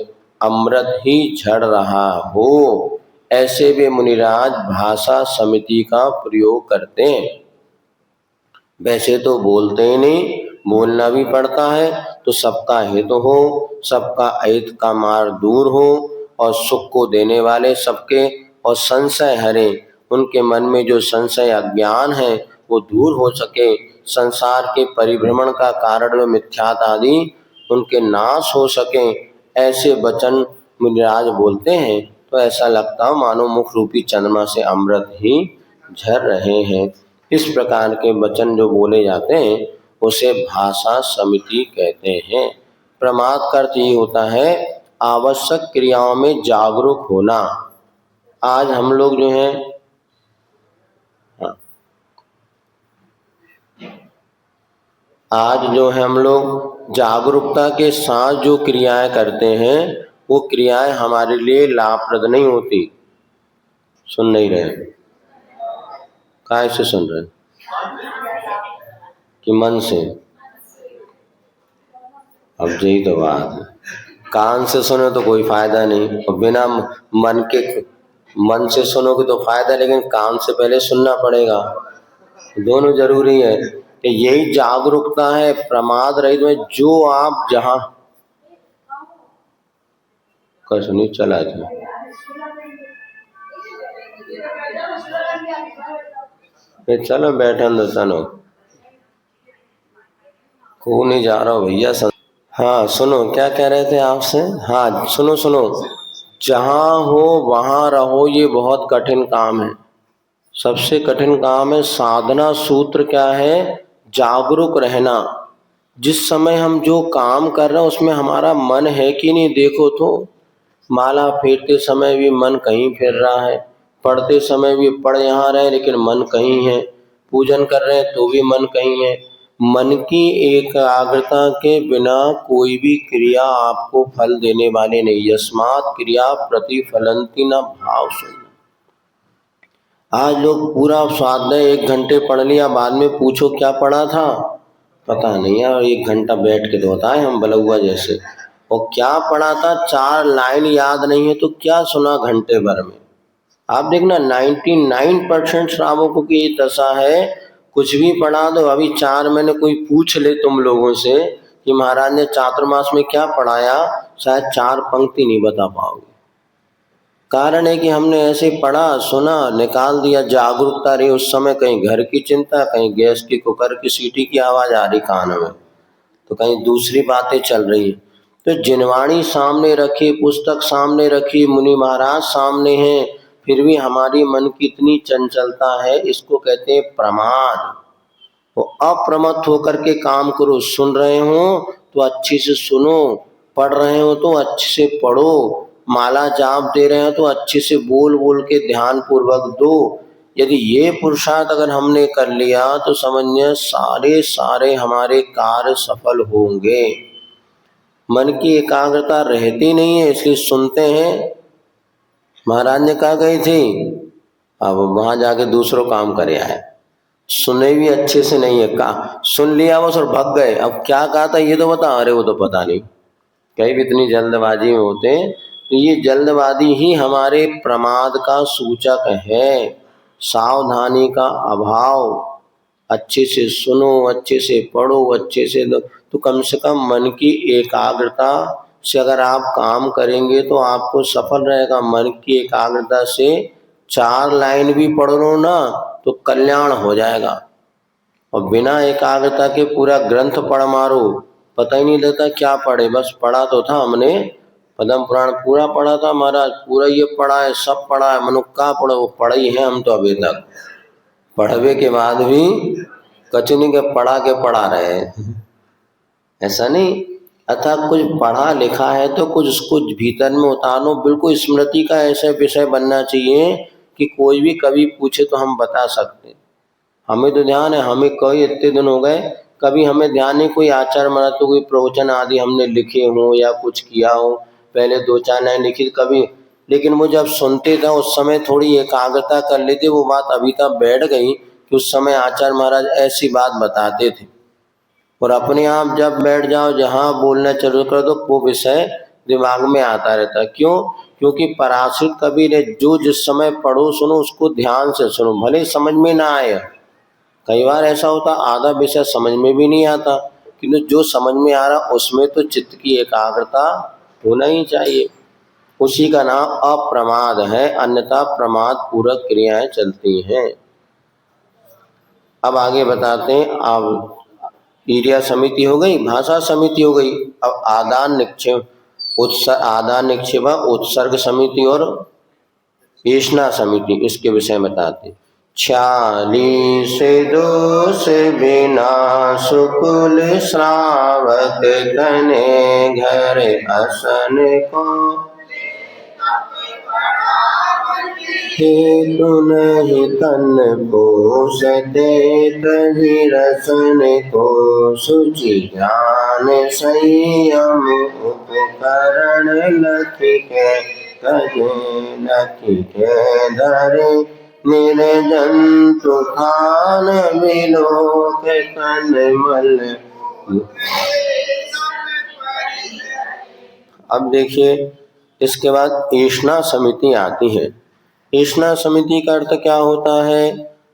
अमृत ही झड़ रहा हो। ऐसे वे मुनिराज भाषा समिति का प्रयोग करते हैं। वैसे तो बोलते ही नहीं, बोलना भी पड़ता है, तो सबका हित हो, सबका अहित का मार दूर हो और सुख को देने वाले सबके और संशय हरे, उनके मन में जो संशय अज्ञान है वो दूर हो सके, संसार के परिभ्रमण का कारण व मिथ्यात आदि उनके नाश हो सके, ऐसे वचन मुनिराज बोलते हैं तो ऐसा लगता मानो मुख रूपी चंद्रमा से अमृत ही झर रहे हैं। इस प्रकार के वचन जो बोले जाते हैं उसे भाषा समिति कहते हैं। प्रमाद का अर्थ ये होता है आवश्यक क्रियाओं में जागरूक होना। आज हम लोग जो हैं आज जो है हम लोग जागरूकता के साथ जो क्रियाएं करते हैं वो क्रियाएं हमारे लिए लाभप्रद नहीं होती। सुन नहीं रहे? काहे से सुन रहे कि मन से? अब यही तो बात है, कान से सुनो तो कोई फायदा नहीं और बिना मन से सुनोगे तो फायदा, लेकिन कान से पहले सुनना पड़ेगा। दोनों जरूरी है। कि यही जागरूकता है प्रमाद रहित में, जो आप जहां कर सुनी चला था चलो बैठे अंदर सुनो, को नहीं जा रहा हो भैया। हाँ सुनो, क्या कह रहे थे आपसे? हाँ सुनो सुनो, जहां हो वहां रहो, ये बहुत कठिन काम है, सबसे कठिन काम है। साधना सूत्र क्या है? जागरूक रहना। जिस समय हम जो काम कर रहे हैं उसमें हमारा मन है कि नहीं, देखो तो माला फेरते समय भी मन कहीं फिर रहा है, पढ़ते समय भी पढ़ यहाँ रहे लेकिन मन कहीं है, पूजन कर रहे हैं तो भी मन कहीं है। मन की एकाग्रता के बिना कोई भी क्रिया आपको फल देने वाली नहीं। यस्मात् क्रिया प्रतिफलंति न भाव सुन। आज लोग पूरा स्वाध्याय 1 घंटे पढ़ लिया, बाद में पूछो क्या पढ़ा था, पता नहीं यार, 1 घंटा बैठ के तो बताए हम बलुआ जैसे, और क्या पढ़ा था 4 लाइन याद नहीं है तो क्या सुना घंटे भर में। आप देखना 99% श्रावकों की ये दशा है, कुछ भी पढ़ा दो, अभी 4 महीने कोई पूछ ले तुम लोगों से कि महाराज ने चातुर्मास में क्या पढ़ाया, शायद 4 पंक्ति नहीं बता पाओगे। कारण है कि हमने ऐसे पढ़ा सुना निकाल दिया, जागरूकता रही उस समय, कहीं घर की चिंता, कहीं गैस की कुकर की सीटी की आवाज आ रही कान में, तो कहीं दूसरी बातें चल रही। तो जिनवाणी सामने रखी, पुस्तक सामने रखी, मुनि महाराज सामने हैं, फिर भी हमारी मन की इतनी चंचलता है, इसको कहते हैं प्रमाद। तो अप्रमत्त होकर के काम करो। सुन रहे हो तो अच्छे से सुनो, पढ़ रहे हो तो अच्छे से पढ़ो, माला जाप दे रहे हो तो अच्छे से बोल बोल के ध्यान पूर्वक दो। यदि ये पुरुषार्थ अगर हमने कर लिया तो समझिए सारे सारे हमारे कार्य सफल होंगे। मन की एकाग्रता रहती नहीं है, इसलिए सुनते हैं। महाराज ने कहा गई थी, अब वहां जाके दूसरों काम करे आए, सुने भी अच्छे से नहीं है, कहा सुन लिया बस और भाग गए। अब क्या कहा था ये तो बता, अरे वो तो पता नहीं, कहीं भी इतनी जल्दबाजी में होते हैं। तो ये जल्दबाजी ही हमारे प्रमाद का सूचक है, सावधानी का अभाव। अच्छे से सुनो, अच्छे से पढ़ो, अच्छे से दो, तो कम से कम मन की एकाग्रता से अगर आप काम करेंगे तो आपको सफल रहेगा। मन की एकाग्रता से 4 लाइन भी पढ़ लो ना तो कल्याण हो जाएगा, और बिना एकाग्रता के पूरा ग्रंथ पढ़ मारो, पता ही नहीं लगता क्या पढ़े। बस पढ़ा तो था हमने, पद्म पुराण पूरा पढ़ा था महाराज, पूरा ये पढ़ा है, सब पढ़ा है, मनुक्का पढ़ो, वो पढ़े ही है हम तो अभी तक, पढ़वे के बाद भी कचनी के पढ़ा रहे हैं, ऐसा नहीं। अतः कुछ पढ़ा लिखा है तो कुछ उसको भीतर में उतारो, बिल्कुल स्मृति का ऐसा विषय बनना चाहिए कि कोई भी कभी पूछे तो हम बता सकते। हमें तो ध्यान है, हमें कई इतने दिन हो गए, कभी हमें ध्यान नहीं कोई आचार्य महाराज तो कोई प्रवचन आदि हमने लिखे हो या कुछ किया हो, पहले 2-4 लाइन लिखी कभी, लेकिन वो जब सुनते थे उस समय थोड़ी एकाग्रता कर लेते, वो बात अभी तक बैठ गई कि उस समय आचार्य महाराज ऐसी बात बताते थे। और अपने आप जब बैठ जाओ, जहाँ बोलना चालू कर दो वो विषय दिमाग में आता रहता। क्यों? क्योंकि पराशरित कबीर है, जो जिस समय पढ़ो सुनो उसको ध्यान से सुनो, भले समझ में ना आए। कई बार ऐसा होता आधा विषय समझ में भी नहीं आता, किंतु जो समझ में आ रहा उसमें तो चित्त की एकाग्रता होना ही चाहिए। उसी का नाम अप्रमाद है, अन्यथा प्रमाद पूरक क्रियाएं चलती हैं। अब आगे बताते हैं। अब क्रिया समिति हो गई, भाषा समिति हो गई। अब आदान निक्षेप आदान निक्षेप उत्सर्ग समिति और ईष्णा समिति, इसके विषय में बताते। 46 दोष बिना सुकुल श्रावक तने घर असन को हेतु नहीं तन पोषते तहि रसन को शुचि ज्ञान संयम उपकरण लखिके कहे लखिके धरे निर्जंतु खान विलोक तन मल। अब देखिए इसके बाद ईष्णा समिति आती है। ईष्णा समिति का अर्थ क्या होता है?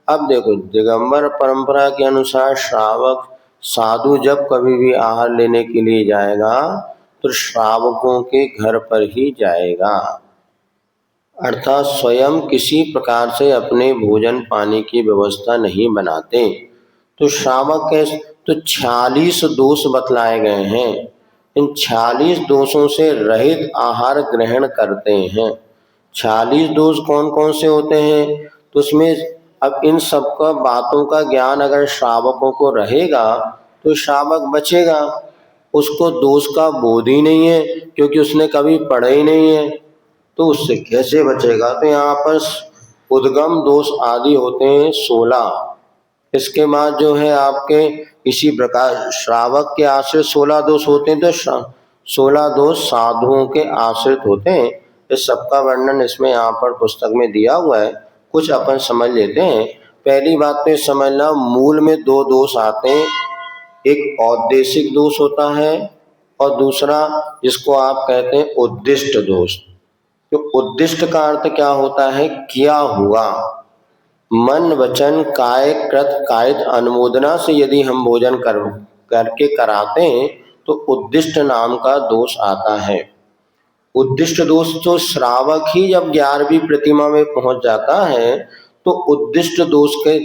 अब देखो, दिगंबर परंपरा के अनुसार श्रावक साधु जब कभी भी आहार लेने के लिए जाएगा तो श्रावकों के घर पर ही जाएगा, अर्थात स्वयं किसी प्रकार से अपने भोजन पानी की व्यवस्था नहीं बनाते। तो श्रावक के तो 46 दोष बतलाए गए हैं। इन 46 दोषों से रहित आहार ग्रहण करते हैं। 46 दोष कौन कौन से होते हैं? तो उसमें अब इन सब का बातों का ज्ञान अगर श्रावकों को रहेगा तो श्रावक बचेगा। उसको दोष का बोध ही नहीं है क्योंकि उसने कभी पढ़ा ही नहीं है, तो उससे कैसे बचेगा? तो यहाँ पर उद्गम दोष आदि होते हैं 16। इसके बाद जो है आपके इसी प्रकार श्रावक के आश्रित 16 दोष होते हैं, तो 16 दोष साधुओं के आश्रित होते हैं। इस सबका वर्णन इसमें यहाँ पर पुस्तक में दिया हुआ है, कुछ अपन समझ लेते हैं। पहली बात तो समझना, मूल में 2 दोष आते हैं, एक औद्देशिक दोष होता है और दूसरा जिसको आप कहते हैं उद्दिष्ट दोष। तो उद्दिष्ट का अर्थ क्या होता है? किया हुआ। मन वचन काय कृत कायित अनुमोदना से यदि हम भोजन करके कराते हैं तो उद्दिष्ट नाम का दोष आता है। उद्दिष्ट दोष तो श्रावक ही जब 11वीं प्रतिमा में पहुंच जाता है तो उद्दिष्ट दोष के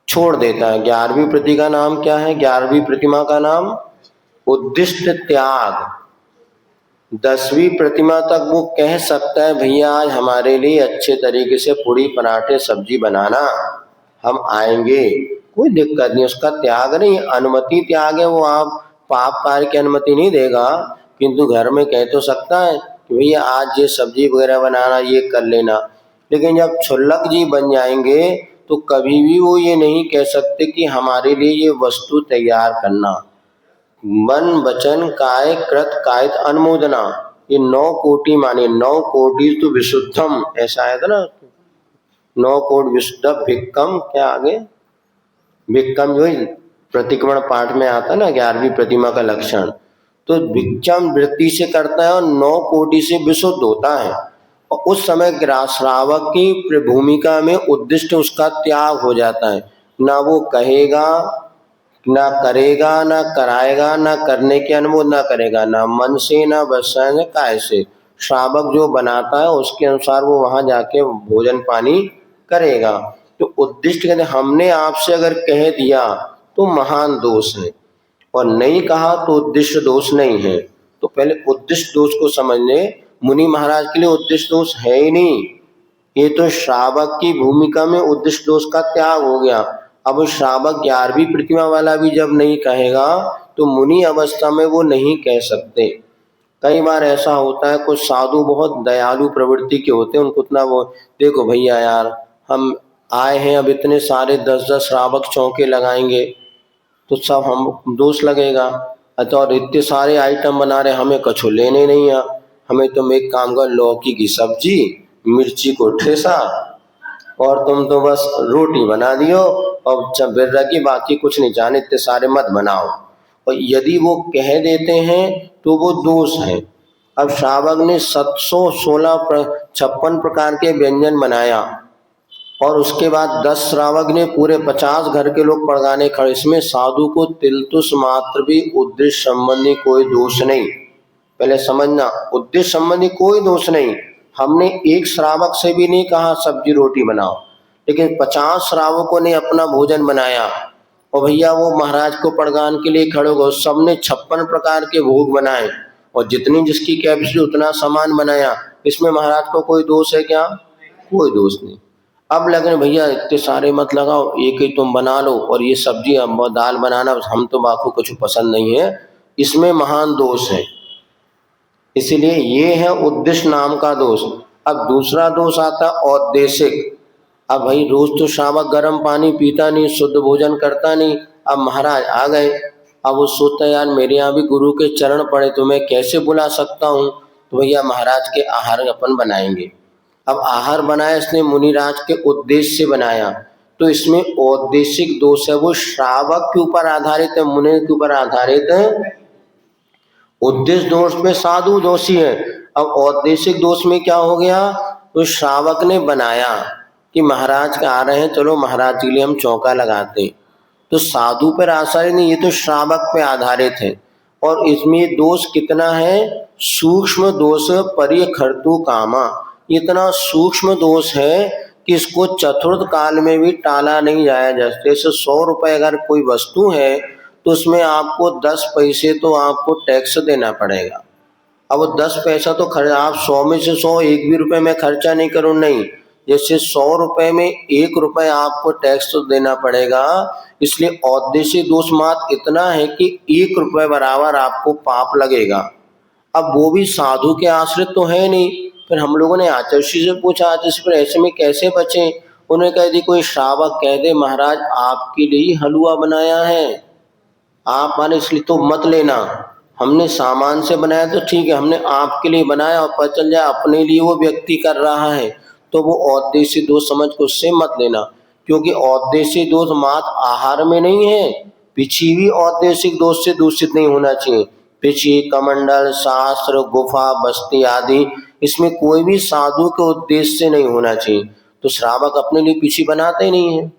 छोड़ देता है। 11वीं प्रति का नाम क्या है? 11वीं प्रतिमा का नाम उद्दिष्ट त्याग। 10वीं प्रतिमा तक वो कह सकता है भैया आज हमारे लिए अच्छे तरीके से पूड़ी पराठे सब्जी बनाना, हम आएंगे, कोई दिक्कत नहीं, उसका त्याग नहीं, अनुमति त्याग है। वो आप पाप कार्य की अनुमति नहीं देगा, किंतु घर में कह तो सकता है कि भैया आज ये सब्जी वगैरह बनाना, ये कर लेना। लेकिन जब क्षुल्लक जी बन जाएंगे तो कभी भी वो ये नहीं कह सकते कि हमारे लिए ये वस्तु तैयार करना। मन वचन काय कृत कायित अनुमोदना, ये 9 कोटि माने 9 कोटि तो विशुद्धम, ऐसा है ना, 9 कोटि विशुद्ध भिक्कम, क्या आगे भिक्कम जो प्रतिक्रमण पाठ में आता ना 11वीं प्रतिमा का लक्षण, तो भिक्षम वृत्ति से करता है और 9 कोटि से विशुद्ध होता है। और उस समय श्रावक की भूमिका में उद्दिष्ट उसका त्याग हो जाता है। ना वो कहेगा, ना करेगा, ना कराएगा, ना करने की अनुमोदना करेगा, ना मन से, ना वचन से, काय से। श्रावक जो बनाता है उसके अनुसार वो वहां जाके भोजन पानी करेगा। तो उद्दिष्ट कहते हमने आपसे अगर कह दिया तो महान दोष है, और नहीं कहा तो उद्दिष्ट दोष नहीं है। तो पहले उद्दिष्ट दोष को समझ ले। मुनि महाराज के लिए उद्दिष्ट दोष है ही नहीं, ये तो श्रावक की भूमिका में उद्दिष्ट दोष का त्याग हो गया। अब श्रावक 11वीं प्रतिमा वाला भी जब नहीं कहेगा तो मुनि अवस्था में वो नहीं कह सकते। कई बार ऐसा होता है, कुछ साधु बहुत दयालु प्रवृत्ति के होते हैं, उनको इतना वो देखो भैया यार हम आए हैं, अब इतने सारे 10-10 श्रावक चौके लगाएंगे तो सब हम दोष लगेगा। अच्छा, और इतने सारे आइटम बना रहे, हमें कछु लेने नहीं है, हमें तुम एक काम कर, लौकी की सब्जी, मिर्ची को ठेसा और तुम तो बस रोटी बना दियो और बिर्रा की बाकी कुछ नहीं, जाने इतने सारे मत बनाओ। और यदि वो कह देते हैं तो वो दोष है। अब श्रावक ने 756 प्रकार के व्यंजन बनाया और उसके बाद 10 श्रावक ने पूरे 50 घर के लोग पड़गाने खड़े। इसमें साधु को तिलतुस मात्र भी उद्देश्य संबंधी कोई दोष नहीं। पहले समझना, उद्देश्य संबंधी कोई दोष नहीं। हमने एक श्रावक से भी नहीं कहा सब्जी रोटी बनाओ, लेकिन 50 श्रावकों ने अपना भोजन बनाया और भैया वो महाराज को पड़गान के लिए खड़े हो गए। सबने 56 प्रकार के भोग बनाए और जितनी जिसकी कैपेसिटी उतना सामान बनाया। इसमें महाराज को कोई दोष है क्या? कोई दोष नहीं। अब लगे भैया इतने सारे मत लगाओ, एक ही तुम बना लो और ये सब्जी दाल बनाना हम तो बाको कुछ पसंद नहीं है, इसमें महान दोष है। इसलिए ये है उद्देश्य नाम का दोष। अब दूसरा दोष आता औद्देशिक। अब भाई रोज तो श्रावक गर्म पानी पीता नहीं, शुद्ध भोजन करता नहीं। अब महाराज आ गए, अब वो सोचता यार मेरे यहाँ भी गुरु के चरण पड़े तो मैं कैसे बुला सकता हूँ, तो भैया महाराज के आहार अपन बनाएंगे। अब आहार बनाया इसने मुनिराज के उद्देश्य से बनाया, तो इसमें औद्देशिक दोष है, वो श्रावक के ऊपर आधारित है, मुनि के ऊपर आधारित है। उद्देश्य दोष में साधु दोषी है। अब औद्देशिक दोष में क्या हो गया, तो श्रावक ने बनाया कि महाराज का आ रहे हैं, चलो महाराज के लिए हम चौका लगाते, तो साधु पर आधारित नहीं, ये तो श्रावक पे आधारित है। और इसमें दोष कितना है, सूक्ष्म दोष परिखर्तु कामा। इतना सूक्ष्म दोष है कि इसको चतुर्थ काल में भी टाला नहीं जाया। जैसे 100 रुपए अगर कोई वस्तु है तो उसमें आपको 10 पैसे तो आपको टैक्स देना पड़ेगा। अब वो 10 पैसा तो खर्च, आप 100 में से 100 एक भी रुपए में खर्चा नहीं करो, नहीं, जैसे 100 रुपए में 1 रुपए आपको टैक्स तो देना पड़ेगा। इसलिए औद्देशिक दोष मात्र इतना है कि 1 रुपए बराबर आपको पाप लगेगा। अब वो भी साधु के आश्रित तो है नहीं। फिर हम लोगों ने आचार्य से पूछा, आचार्य पर ऐसे में कैसे बचे? उन्होंने कहा यदि कोई श्रावक कह दे महाराज आपके लिए हलवा बनाया है, आप माने इसलिए तो मत लेना, हमने सामान से बनाया तो ठीक है, हमने आपके लिए बनाया और पता चल जाए अपने लिए वो व्यक्ति कर रहा है, तो वो औद्देशिक दोष समझ को उससे मत लेना। क्योंकि औद्देशिक दोष मात्र आहार में नहीं है, पिछी भी औद्देशिक दोष से दूषित नहीं होना चाहिए। पिछी, कमंडल, शास्त्र, गुफा, बस्ती आदि, इसमें कोई भी साधु के उद्देश्य से नहीं होना चाहिए। तो श्रावक अपने लिए पिछी बनाते ही नहीं है,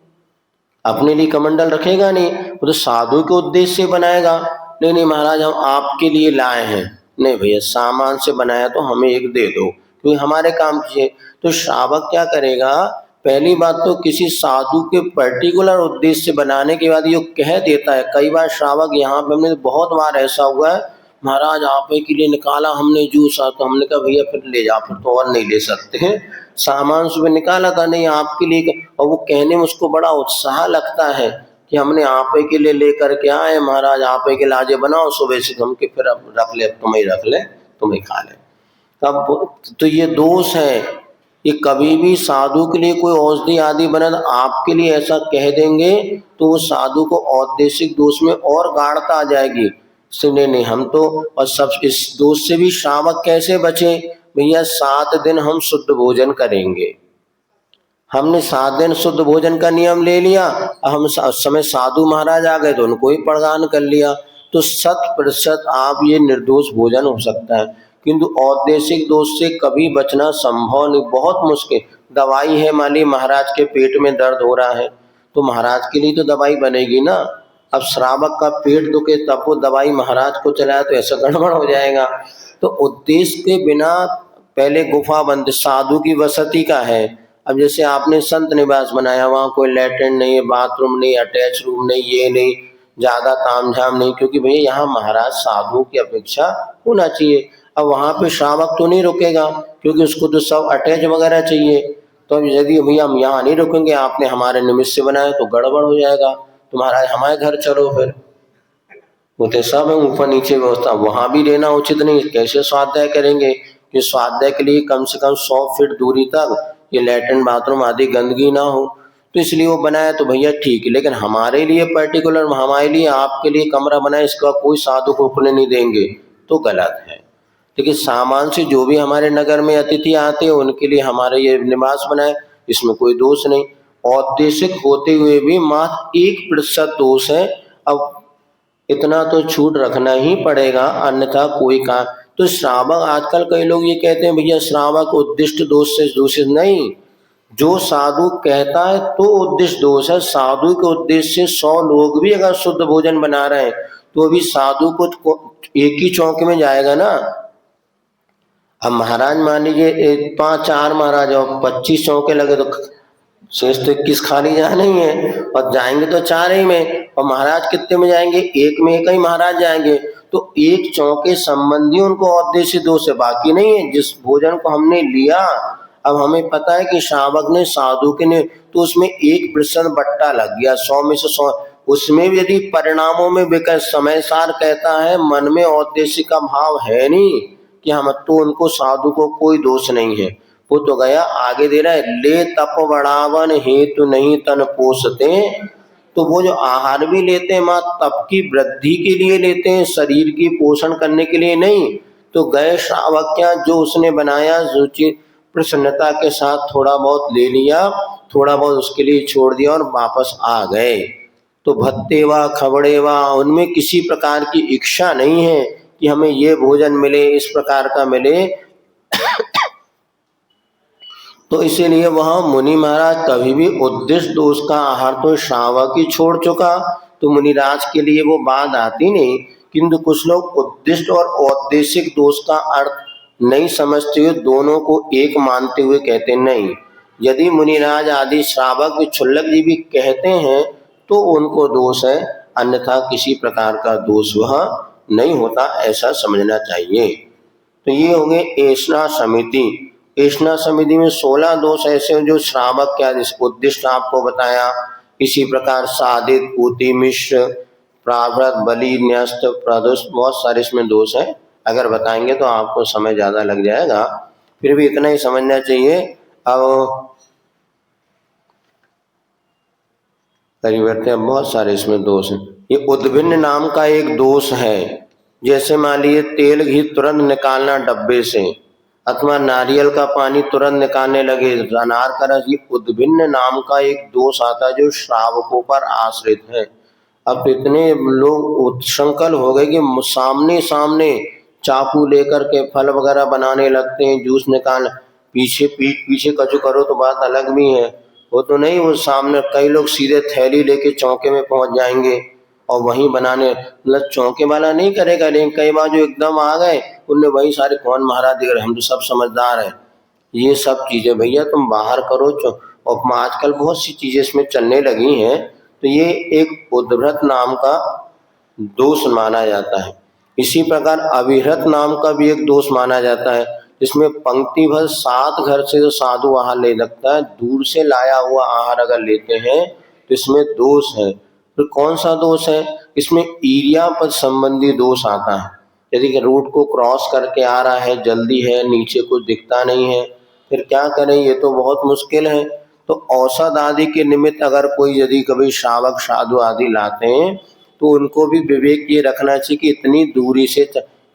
अपने लिए कमंडल रखेगा नहीं, वो तो साधु के उद्देश्य से बनाएगा। नहीं नहीं महाराज हम आपके लिए लाए हैं, नहीं भैया सामान से बनाया तो हमें एक दे दो क्योंकि हमारे काम की है। तो श्रावक क्या करेगा, पहली बात तो किसी साधु के पर्टिकुलर उद्देश्य से बनाने के बाद ये कह देता है। कई बार श्रावक यहाँ पे हमने बहुत बार ऐसा हुआ है, महाराज आप के लिए निकाला हमने जूस, तो हमने कहा भैया फिर ले जा, फिर तो और नहीं ले सकते हैं, सामान सुबह निकाला था नहीं आपके लिए। और वो कहने में उसको बड़ा उत्साह लगता है कि हमने आप के लिए लेकर के आए, महाराज आप के लिए आज बनाओ सुबह से, हम के फिर अब रख ले, तुम्हें रख ले, तुम्हें खा ले। तब तो ये दोष है, ये कभी भी साधु के लिए कोई औषधि आदि बना आपके लिए ऐसा कह देंगे तो वो साधु को औद्देशिक दोष में और गाढ़ता आ जाएगी। सुने नहीं हम तो, और सब इस दोष से भी श्रावक कैसे बचे, भैया 7 दिन हम शुद्ध भोजन करेंगे। हमने 7 दिन शुद्ध भोजन का नियम ले लिया, हम समय साधु महाराज आ गए तो उनको ही प्रदान कर लिया, तो 100% आप ये निर्दोष भोजन हो सकता है। किंतु औद्देशिक दोष से कभी बचना संभव नहीं, बहुत मुश्किल। दवाई है, मान ली महाराज के पेट में दर्द हो रहा है तो महाराज के लिए तो दवाई बनेगी ना। अब श्रावक का पेट दुखे तब वो दवाई महाराज को चलाया तो ऐसा गड़बड़ हो जाएगा। तो उद्देश्य के बिना पहले गुफा बंद, साधु की वसति का है। अब जैसे आपने संत निवास बनाया, वहाँ कोई लैट्रिन नहीं है, बाथरूम नहीं, अटैच रूम नहीं, ये नहीं, ज्यादा तामझाम नहीं, क्योंकि भैया यहाँ महाराज साधु की अपेक्षा होना चाहिए। अब वहाँ पे श्रावक तो नहीं रुकेगा क्योंकि उसको तो सब अटैच वगैरह चाहिए। तो यदि भैया हम यहाँ नहीं रुकेंगे, आपने हमारे निमित्त से बनाया तो गड़बड़ हो जाएगा, तो महाराज हमारे घर चलो। फिर वो सब है ऊपर नीचे व्यवस्था, वहाँ भी रहना उचित नहीं। कैसे स्वाध्याय करेंगे कि स्वाध्याय के लिए कम से कम 100 फीट दूरी तक ये लैट्रिन बाथरूम आदि गंदगी ना हो, तो इसलिए वो बनाया तो भैया ठीक है। लेकिन हमारे लिए पर्टिकुलर, हमारे लिए आपके लिए कमरा बनाए, इसका कोई साधु को खुले नहीं देंगे तो गलत है। लेकिन सामान से जो भी हमारे नगर में अतिथि आते हैं उनके लिए हमारे ये निवास बनाए, इसमें कोई दोष नहीं। औद्देशिक होते हुए भी मात्र 1% दोष है। अब इतना तो छूट रखना ही पड़ेगा, अन्यथा कोई काम। तो तो श्रावक, आजकल कई लोग ये कहते हैं भैया श्रावक उद्दिष्ट दोष से दूषित नहीं, जो साधु कहता है तो उद्दिष्ट दोष है। साधु के उद्देश्य से 100 लोग भी अगर शुद्ध भोजन बना रहे हैं तो अभी साधु को एक ही चौके में जाएगा ना। अब महाराज मान लीजिए 5-4 महाराज और 25 चौके लगे तो शेष तो 21 खाली जाना ही है, और जाएंगे तो 4 ही में, और महाराज कितने में जाएंगे, एक में एक ही महाराज जाएंगे। तो एक चौके संबंधी उनको उद्देश्य दोष है, बाकी नहीं है। जिस भोजन को हमने लिया, अब हमें पता है कि श्रावक ने साधु के ने, तो उसमें 1% बट्टा लग गया 100 में से 100, उसमें भी यदि परिणामों में विकास समय सार कहता है, मन में उद्देश्य का भाव है नहीं कि हम, तो उनको साधु को कोई दोष नहीं है। वो तो गया, आगे दे रहा है, ले तप बढ़ावन हेतु नहीं तन पोषते। तो वो जो आहार भी लेते हैं माँ तप की वृद्धि के लिए लेते हैं, शरीर की पोषण करने के लिए नहीं। तो गए श्रावक क्या, जो उसने बनाया रुचि प्रसन्नता के साथ थोड़ा बहुत ले लिया, थोड़ा बहुत उसके लिए छोड़ दिया और वापस आ गए। तो भत्तेवा खबड़ेवा, उनमें किसी प्रकार की इच्छा नहीं है कि हमें ये भोजन मिले, इस प्रकार का मिले। तो इसीलिए वह मुनि महाराज कभी भी उद्दिष्ट दोष का आहार तो श्रावक ही छोड़ चुका, तो मुनिराज के लिए वो बात आती नहीं। किंतु कुछ लोग उद्दिष्ट और औद्देशिक दोष का अर्थ नहीं समझते हुए दोनों को एक मानते हुए कहते नहीं। यदि मुनिराज आदि श्रावक भी क्षुल्लक जी भी कहते हैं तो उनको दोष है, अन्यथा किसी प्रकार का दोष वह नहीं होता, ऐसा समझना चाहिए। तो ये हो गए ऐष्णा समिति। ऐष्णा समिति में 16 दोष ऐसे हैं जो श्रावक क्या उद्दिष्ट आपको बताया। इसी प्रकार साधित, पूति, मिश्र, प्राव्रत, बलि, न्यस्त, प्रदुष, बहुत सारे इसमें दोष हैं। अगर बताएंगे तो आपको समय ज्यादा लग जाएगा, फिर भी इतना ही समझना चाहिए। अब परिवर्तन बहुत सारे इसमें दोष हैं। ये उद्भिन्न नाम का एक दोष है, जैसे मान लीजिए तेल घी तुरंत निकालना डब्बे से, अथवा नारियल का पानी तुरंत निकालने लगे, अनार का रस, ये उद्भिन्न नाम का एक दोष आता है जो श्रावकों पर आश्रित है। अब इतने लोग उत्संकल हो गए कि सामने सामने चाकू लेकर के फल वगैरह बनाने लगते हैं, जूस निकाल, पीछे पीठ पीछे कचू करो तो बात अलग भी है। वो तो नहीं, वो सामने कई लोग सीधे थैली लेके चौके में पहुंच जाएंगे और वहीं बनाने, मतलब चौके वाला नहीं करेगा, लेकिन कई बार जो एकदम आ गए उनने वही सारे, कौन महाराज दिख रहे, हम तो सब समझदार है। ये सब चीजें भैया तुम बाहर करो। और आजकल बहुत सी चीजें इसमें चलने लगी हैं। तो ये एक उद्भ्रत नाम का दोष माना जाता है। इसी प्रकार अविहृत नाम का भी एक दोष माना जाता है, जिसमें पंक्ति भर 7 घर से जो साधु आहार ले लगता है, दूर से लाया हुआ आहार अगर लेते हैं तो इसमें दोष है। फिर कौन सा दोष है, इसमें ईर्या पद संबंधी दोष आता है। यदि रूट को क्रॉस करके आ रहा है, जल्दी है, नीचे कुछ दिखता नहीं है, फिर क्या करें, ये तो बहुत मुश्किल है। तो औषध आदि के निमित्त अगर कोई यदि कभी श्रावक साधु आदि लाते हैं तो उनको भी विवेक ये रखना चाहिए कि इतनी दूरी से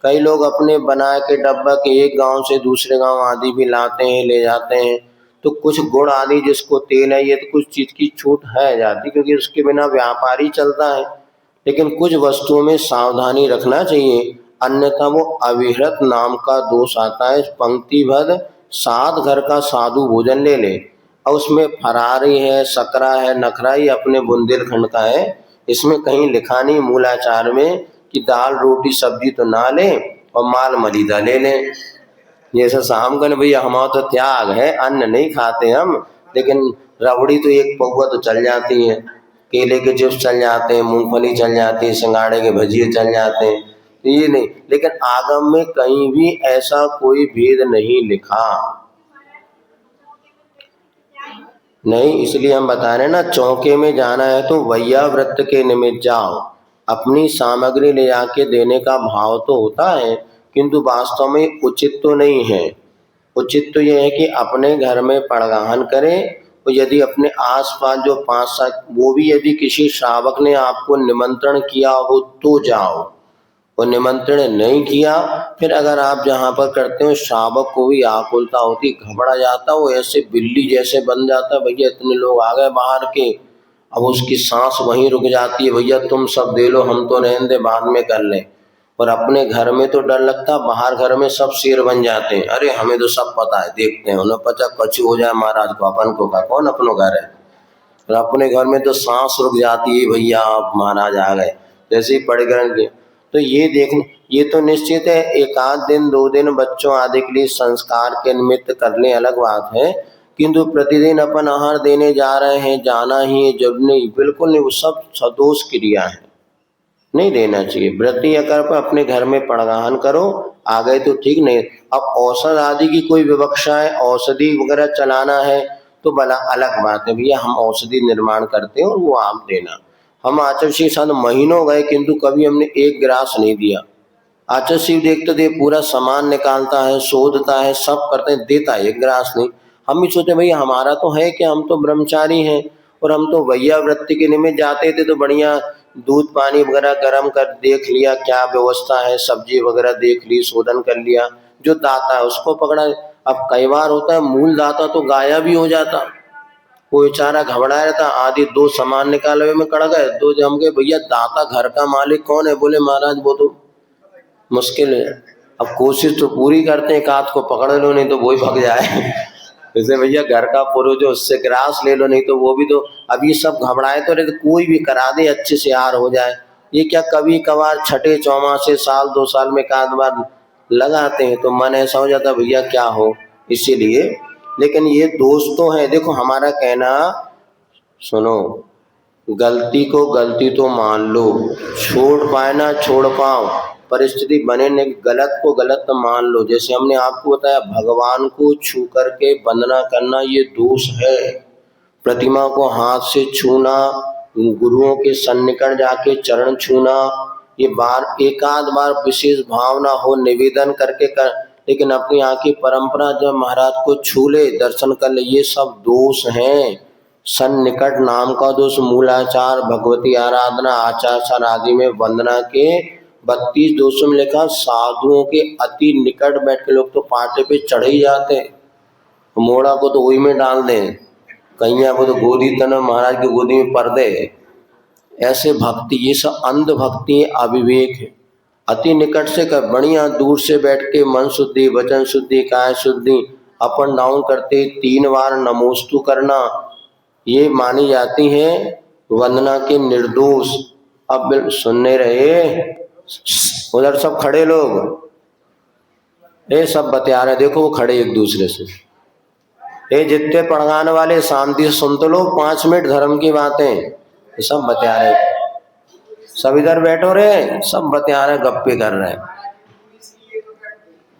कई लोग अपने बना के डब्बा के एक गांव से दूसरे गांव आदि भी लाते हैं, ले जाते हैं। तो कुछ गुड़ आदि जिसको तेल है, ये तो कुछ चीज की छूट है जाती, क्योंकि उसके बिना व्यापार ही चलता है। लेकिन कुछ वस्तुओं में सावधानी रखना चाहिए, अन्यथा वो अविहृत नाम का दोष आता है। पंक्तिबद्ध 7 घर का साधु भोजन ले ले और उसमें फरारी है, सकरा है, नखरा ही अपने बुंदेलखंड का है, इसमें कहीं लिखा नहीं मूलाचार में कि दाल रोटी सब्जी तो ना ले और माल मलिदा ले ले। जैसे शाम को भैया हमारा तो त्याग है, अन्न नहीं खाते हम, लेकिन रबड़ी तो एक पौवा तो चल जाती है, केले के चिप्स चल जाते हैं, मूंगफली चल जाती है, सिंगाड़े के भजिए चल जाते हैं, ये नहीं। लेकिन आगम में कहीं भी ऐसा कोई भेद नहीं लिखा नहीं, इसलिए हम बता रहे हैं ना, चौके में जाना है तो वैया व्रत के निमित्त जाओ। अपनी सामग्री ले जाके देने का भाव तो होता है, किंतु वास्तव में उचित तो नहीं है। उचित तो यह है कि अपने घर में पड़गाहन करें, और यदि अपने आसपास जो 5-7, वो भी यदि किसी श्रावक ने आपको निमंत्रण किया हो तो जाओ, और निमंत्रण नहीं किया, फिर अगर आप जहाँ पर करते हो श्रावक को भी आकुलता होती, घबरा जाता, वो ऐसे बिल्ली जैसे बन जाता, भैया इतने लोग आ गए बाहर के, अब उसकी सांस वहीं रुक जाती है, भैया तुम सब दे लो, हम तो रहने दे, बाद में कर लें। और अपने घर में तो डर लगता, बाहर घर में सब शेर बन जाते हैं। अरे हमें तो सब पता है, देखते हैं, उन्हें पता कछु हो जाए महाराज को, अपन को का कौन अपनो घर है। और अपने घर में तो सांस रुक जाती है, भैया आप महाराज आ गए, जैसे ही पड़ गए। तो ये देखने, ये तो निश्चित है एक आध दिन 2 दिन बच्चों आदि के लिए संस्कार के निमित्त कर ले, अलग बात है, किंतु प्रतिदिन अपन आहार देने जा रहे हैं, जाना ही है, जब नहीं, बिल्कुल नहीं, वो सब सदोष क्रिया है, नहीं देना चाहिए। व्रती अगर पर अपने घर में पड़गाहन करो, आ गए तो ठीक, नहीं। अब औषध आदि की कोई विवक्षा है, औषधि वगैरह चलाना है तो भला अलग बात है, भैया हम औषधि निर्माण करते हैं और वो आप देना। हम आचार्य जी साथ महीनों गए किंतु कभी हमने एक गिलास नहीं दिया। आचार्य शिव देखते थे पूरा सामान निकालता है, शोधता है, सब करते हैं, देता है एक गिलास नहीं। हम भी सोचे भैया हमारा तो है कि हम तो ब्रह्मचारी हैं, और हम तो भैया वृत्ति के निमित्त जाते थे तो बढ़िया दूध पानी वगैरह गर्म कर देख लिया क्या व्यवस्था है, सब्जी वगैरह देख ली, शोधन कर लिया, जो दाता है उसको पकड़ा। अब कई बार होता है मूल दाता तो गायब भी हो जाता, वो बेचारा घबरा रहता, आदि 2 सामान निकाले में कड़ गए, 2 जम गए, भैया दाता घर का मालिक कौन है, बोले महाराज वो तो मुश्किल है। अब कोशिश तो पूरी करते हैं, एक आध को पकड़ लो नहीं तो वो ही भाग जाए जैसे भैया घर का पुरुष जो उससे ग्रास ले लो, नहीं तो वो भी तो, अब ये सब घबराए तो रहते, कोई भी करा दे अच्छे से हार हो जाए। ये क्या कभी कभार छठे चौमासे साल 2 साल में एक आध बार लगाते हैं तो मन ऐसा हो जाता भैया क्या हो, इसीलिए। लेकिन ये दोष तो है, देखो हमारा कहना सुनो, गलती को गलती तो मान लो, छोड़ पाए ना छोड़ पाओ, परिस्थिति बने नहीं, गलत को गलत तो मान लो। जैसे हमने आपको बताया भगवान को छू करके वंदना करना ये दोष है, प्रतिमा को हाथ से छूना, गुरुओं के सन्निकट जाके चरण छूना, ये बार एक आध बार विशेष भावना हो निवेदन करके कर, लेकिन अपनी आँखी परंपरा जब महाराज को छू ले दर्शन कर ले, ये सब दोष हैं। सन्निकट नाम का दोष, मूलाचार, भगवती आराधना, आचार आदि में वंदना के 32 दोषों में लिखा, साधुओं के अति निकट बैठ के लोग तो पाटे पे चढ़ ही जाते हैं, मोड़ा को तो वही में डाल दें, कहीं को तो गोदी तना महाराज की गोदी में पर दे, ऐसे भक्ति, ये सब अंध भक्ति है, अविवेक है। अति निकट से कर, बढ़िया दूर से बैठ के मन शुद्धि, वचन शुद्धि, काय शुद्धि, अप एंड डाउन करते 3 बार नमोस्तु करना, ये मानी जाती है वंदना के निर्दोष। अब सुनने रहे उधर सब खड़े लोग, ये सब बतिया रहे, देखो वो खड़े एक दूसरे से, ये जितने पढ़ाने वाले शांति से सुन तो लो, 5 मिनट धर्म की बातें, ये सब बतिया रहे, सब इधर बैठो रे, सब बतिया रहे, गप्पे कर रहे हैं,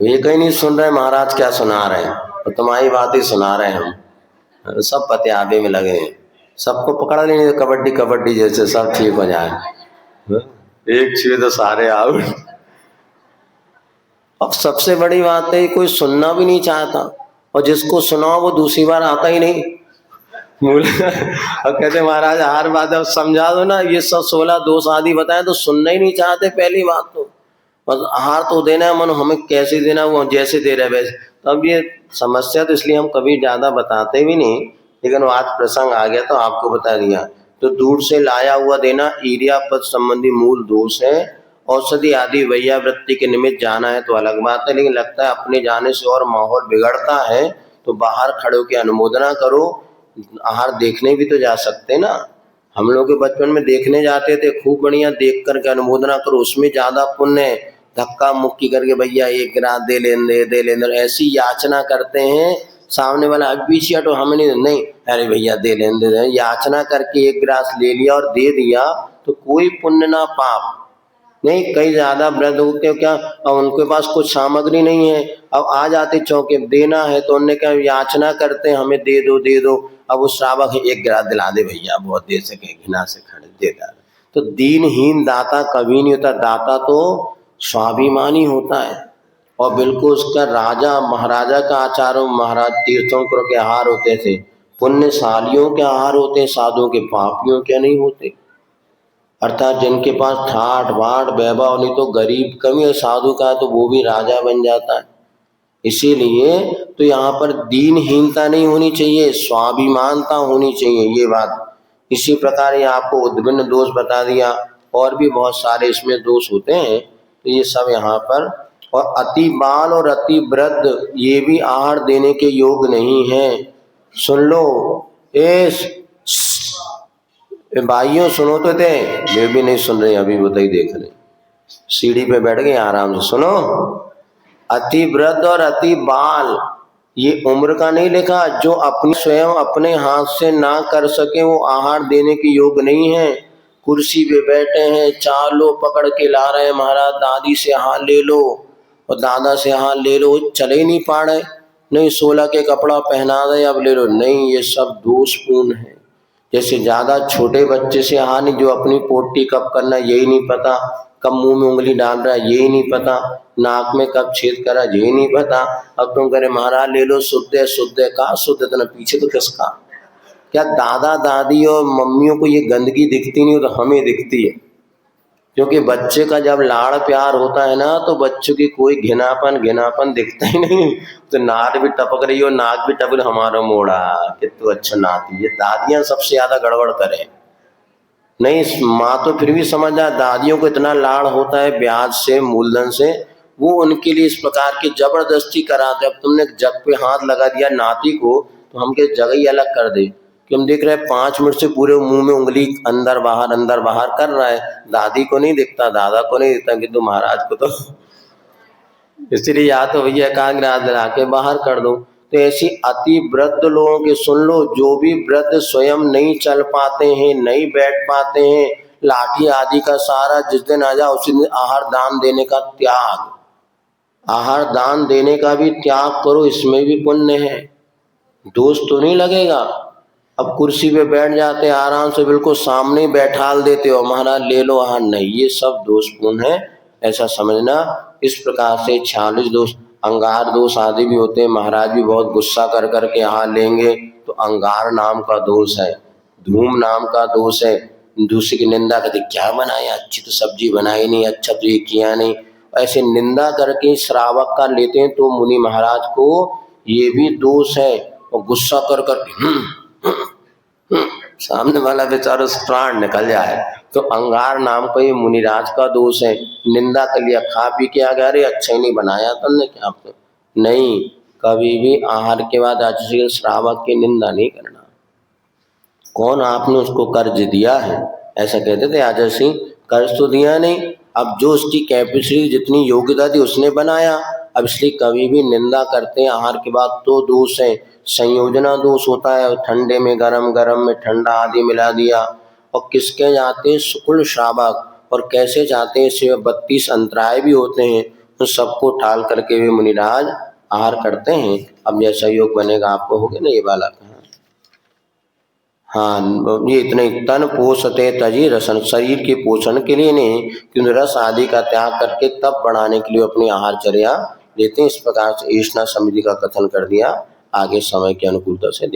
ये कहीं नहीं सुन रहे महाराज क्या सुना रहे हैं, तो तुम्हारी बात ही सुना रहे हैं हम, सब बतियाबे में लगे हैं, सबको पकड़ लेंगे कबड्डी कबड्डी जैसे, सब ठीक हो जाए, एक छुए तो सारे आउट। अब सबसे बड़ी बात है कोई सुनना भी नहीं चाहता, और जिसको सुनाओ वो दूसरी बार आता ही नहीं अब कहते महाराज हर बात अब समझा दो ना, ये सब 16 दोष आदि बताए तो सुनना ही नहीं चाहते। पहली बात तो बस आहार तो देना है, मन हमें कैसे देना वो जैसे दे रहे वैसे। तो अब ये समस्या तो इसलिए हम कभी ज़्यादा बताते भी नहीं, लेकिन आज प्रसंग आ गया तो आपको बता दिया। तो दूर से लाया हुआ देना ईर्ष्या पद संबंधी मूल दोष है। औषधि आदि वैयावृत्ति के निमित्त जाना है तो अलग बात है, लेकिन लगता है अपने जाने से और माहौल बिगड़ता है तो बाहर खड़े होकर अनुमोदना करो। आहार देखने भी तो जा सकते ना, हम लोग के बचपन में देखने जाते थे, खूब बढ़िया देख करके अनुमोदना करो, उसमें ज्यादा पुण्य है। धक्का मुक्की करके भैया 1 गिलास दे लेंदे दे लेंदे, ऐसी याचना करते हैं सामने वाला, अब पीछे हटो, हमें नहीं, अरे भैया दे लेंदे, याचना करके 1 गिलास ले लिया और दे दिया तो कोई पुण्य ना पाप नहीं। कई ज्यादा वृद्ध होते हो क्या, अब उनके पास कुछ सामग्री नहीं है, अब आ जाते चौके देना है तो उन्होंने क्या याचना करते हैं हमें दे दो दे दो। अब उस श्रावक 1 गिलास दिला दे भैया, बहुत देर से घिना से खड़े दे डाल। तो दीनहीन दाता कभी नहीं होता, दाता तो स्वाभिमानी होता है, और बिल्कुल उसका राजा महाराजा का आचारों, महाराज तीर्थंकर के आहार होते थे, पुण्यशालियों के आहार होते, साधुओं के पापियों के नहीं होते। अर्थात जिनके पास ठाठ बाट वैभव नहीं तो गरीब कमी है, साधु का तो वो भी राजा बन जाता है। इसीलिए तो यहाँ पर दीनहीनता नहीं होनी चाहिए, स्वाभिमानता होनी चाहिए, ये बात। इसी प्रकार ये आपको उद्भिन्न दोष बता दिया, और भी बहुत सारे इसमें दोष होते हैं, तो ये सब यहाँ पर। और अति बाल और अति वृद्ध ये भी आहार देने के योग नहीं है। सुन लो, भाइयों सुनो तो थे, वे भी नहीं सुन रहे, अभी बताइए देख रहे, सीढ़ी पे बैठ गए आराम से। सुनो, अति वृद्ध और अति बाल ये उम्र का नहीं लिखा, जो अपने स्वयं अपने हाथ से ना कर सके वो आहार देने के योग नहीं है। कुर्सी पे बैठे हैं, चालो पकड़ के ला रहे हैं, महाराज दादी से हाथ ले लो और दादा से हाथ ले लो, चले ही नहीं पा रहे, नहीं 16 के कपड़ा पहना दे अब ले लो, नहीं, ये सब दोषपूर्ण है। जैसे ज्यादा छोटे बच्चे से हानि, जो अपनी पोटी कब करना यही नहीं पता, कब मुंह में उंगली डाल रहा है यही नहीं पता, नाक में कब छेद करा यही नहीं पता, अब तुम करे महाराज ले लो शुद्ध है, शुद्ध है, कहा शुद्ध है, पीछे तो किसका। क्या दादा दादी और मम्मियों को ये गंदगी दिखती नहीं, तो हमें दिखती है, क्योंकि बच्चे का जब लाड़ प्यार होता है ना तो बच्चों की कोई घिनापन दिखता ही नहीं। तो नाक भी टपक रही हो, नाक भी टपक, हमारा मोड़ा कि तू अच्छा नाती। ये दादियां सबसे ज्यादा गड़बड़ करें, नहीं माँ तो फिर भी समझदार, दादियों को इतना लाड़ होता है ब्याज से, मूलधन से, वो उनके लिए इस प्रकार की जबरदस्ती कराते। अब तुमने जग पे हाथ लगा दिया नाती को, तो हम के जगह ही अलग कर दे कि हम देख रहे हैं 5 मिनट से पूरे मुंह में उंगली अंदर बाहर कर रहा है, दादी को नहीं दिखता, दादा को नहीं दिखता, किंतु महाराज को तो इसलिए या तो भैया एकाग्र हाथ लगा के बाहर कर दो। तो ऐसी अति वृद्ध लोगों के सुन लो, जो भी वृद्ध स्वयं नहीं चल पाते हैं, नहीं बैठ पाते हैं, लाठी आदि का सहारा जिस दिन आ जाए उसी दिन आहार दान देने का त्याग, आहार दान देने का भी त्याग करो, इसमें भी पुण्य है, दोष तो नहीं लगेगा। अब कुर्सी पे बैठ जाते हैं आराम से, बिल्कुल सामने बैठाल देते हो, महाराज ले लो आहार, नहीं, ये सब दोषपूर्ण है, ऐसा समझना। इस प्रकार से 46 दोष, अंगार दोष आदि भी होते हैं। महाराज भी बहुत गुस्सा कर करके आहार लेंगे तो अंगार नाम का दोष है, धूम नाम का दोष है, दूसरे की निंदा करते, क्या बनाया, अच्छी तो सब्जी बनाई नहीं, अच्छा तो ये किया नहीं, ऐसे निंदा करके श्रावक का लेते हैं, तो मुनि महाराज को ये भी दोष है। और गुस्सा कर सामने वाला बेचारा प्राण निकल जाए, तो अंगार नाम का ये मुनिराज का दोष है। निंदा कर लिया, खा पी के आ गया, अरे अच्छा ही नहीं बनाया तुमने, क्या आपने, नहीं, कभी भी आहार के बाद आचार्य श्रावक की निंदा नहीं करना। कौन आपने उसको कर्ज दिया है, ऐसा कहते थे आचार्य सिंह, कर्ज तो दिया नहीं, अब जो उसकी कैपेसिटी जितनी योग्यता थी उसने बनाया। अब इसलिए कभी भी निंदा करते हैं आहार के बाद तो दोष है। संयोजना दोष होता है, ठंडे में गरम, गरम में ठंडा आदि मिला दिया। और किसके जाते हैं शुक्ल श्रावक, और कैसे जाते हैं, सिर्फ 32 अंतराय भी होते हैं, तो सबको टाल करके वे मुनिराज आहार करते हैं। अब जैसा योग बनेगा आपको होगा ना ये वाला। हाँ, ये इतने तन पोषते तजी रसन, शरीर के पोषण के लिए नहीं, क्योंकि रस आदि का त्याग करके तब बढ़ाने के लिए अपनी आहारचर्या देते हैं। इस प्रकार से ईष्णा समिति का कथन कर दिया, आगे समय की अनुकूलता से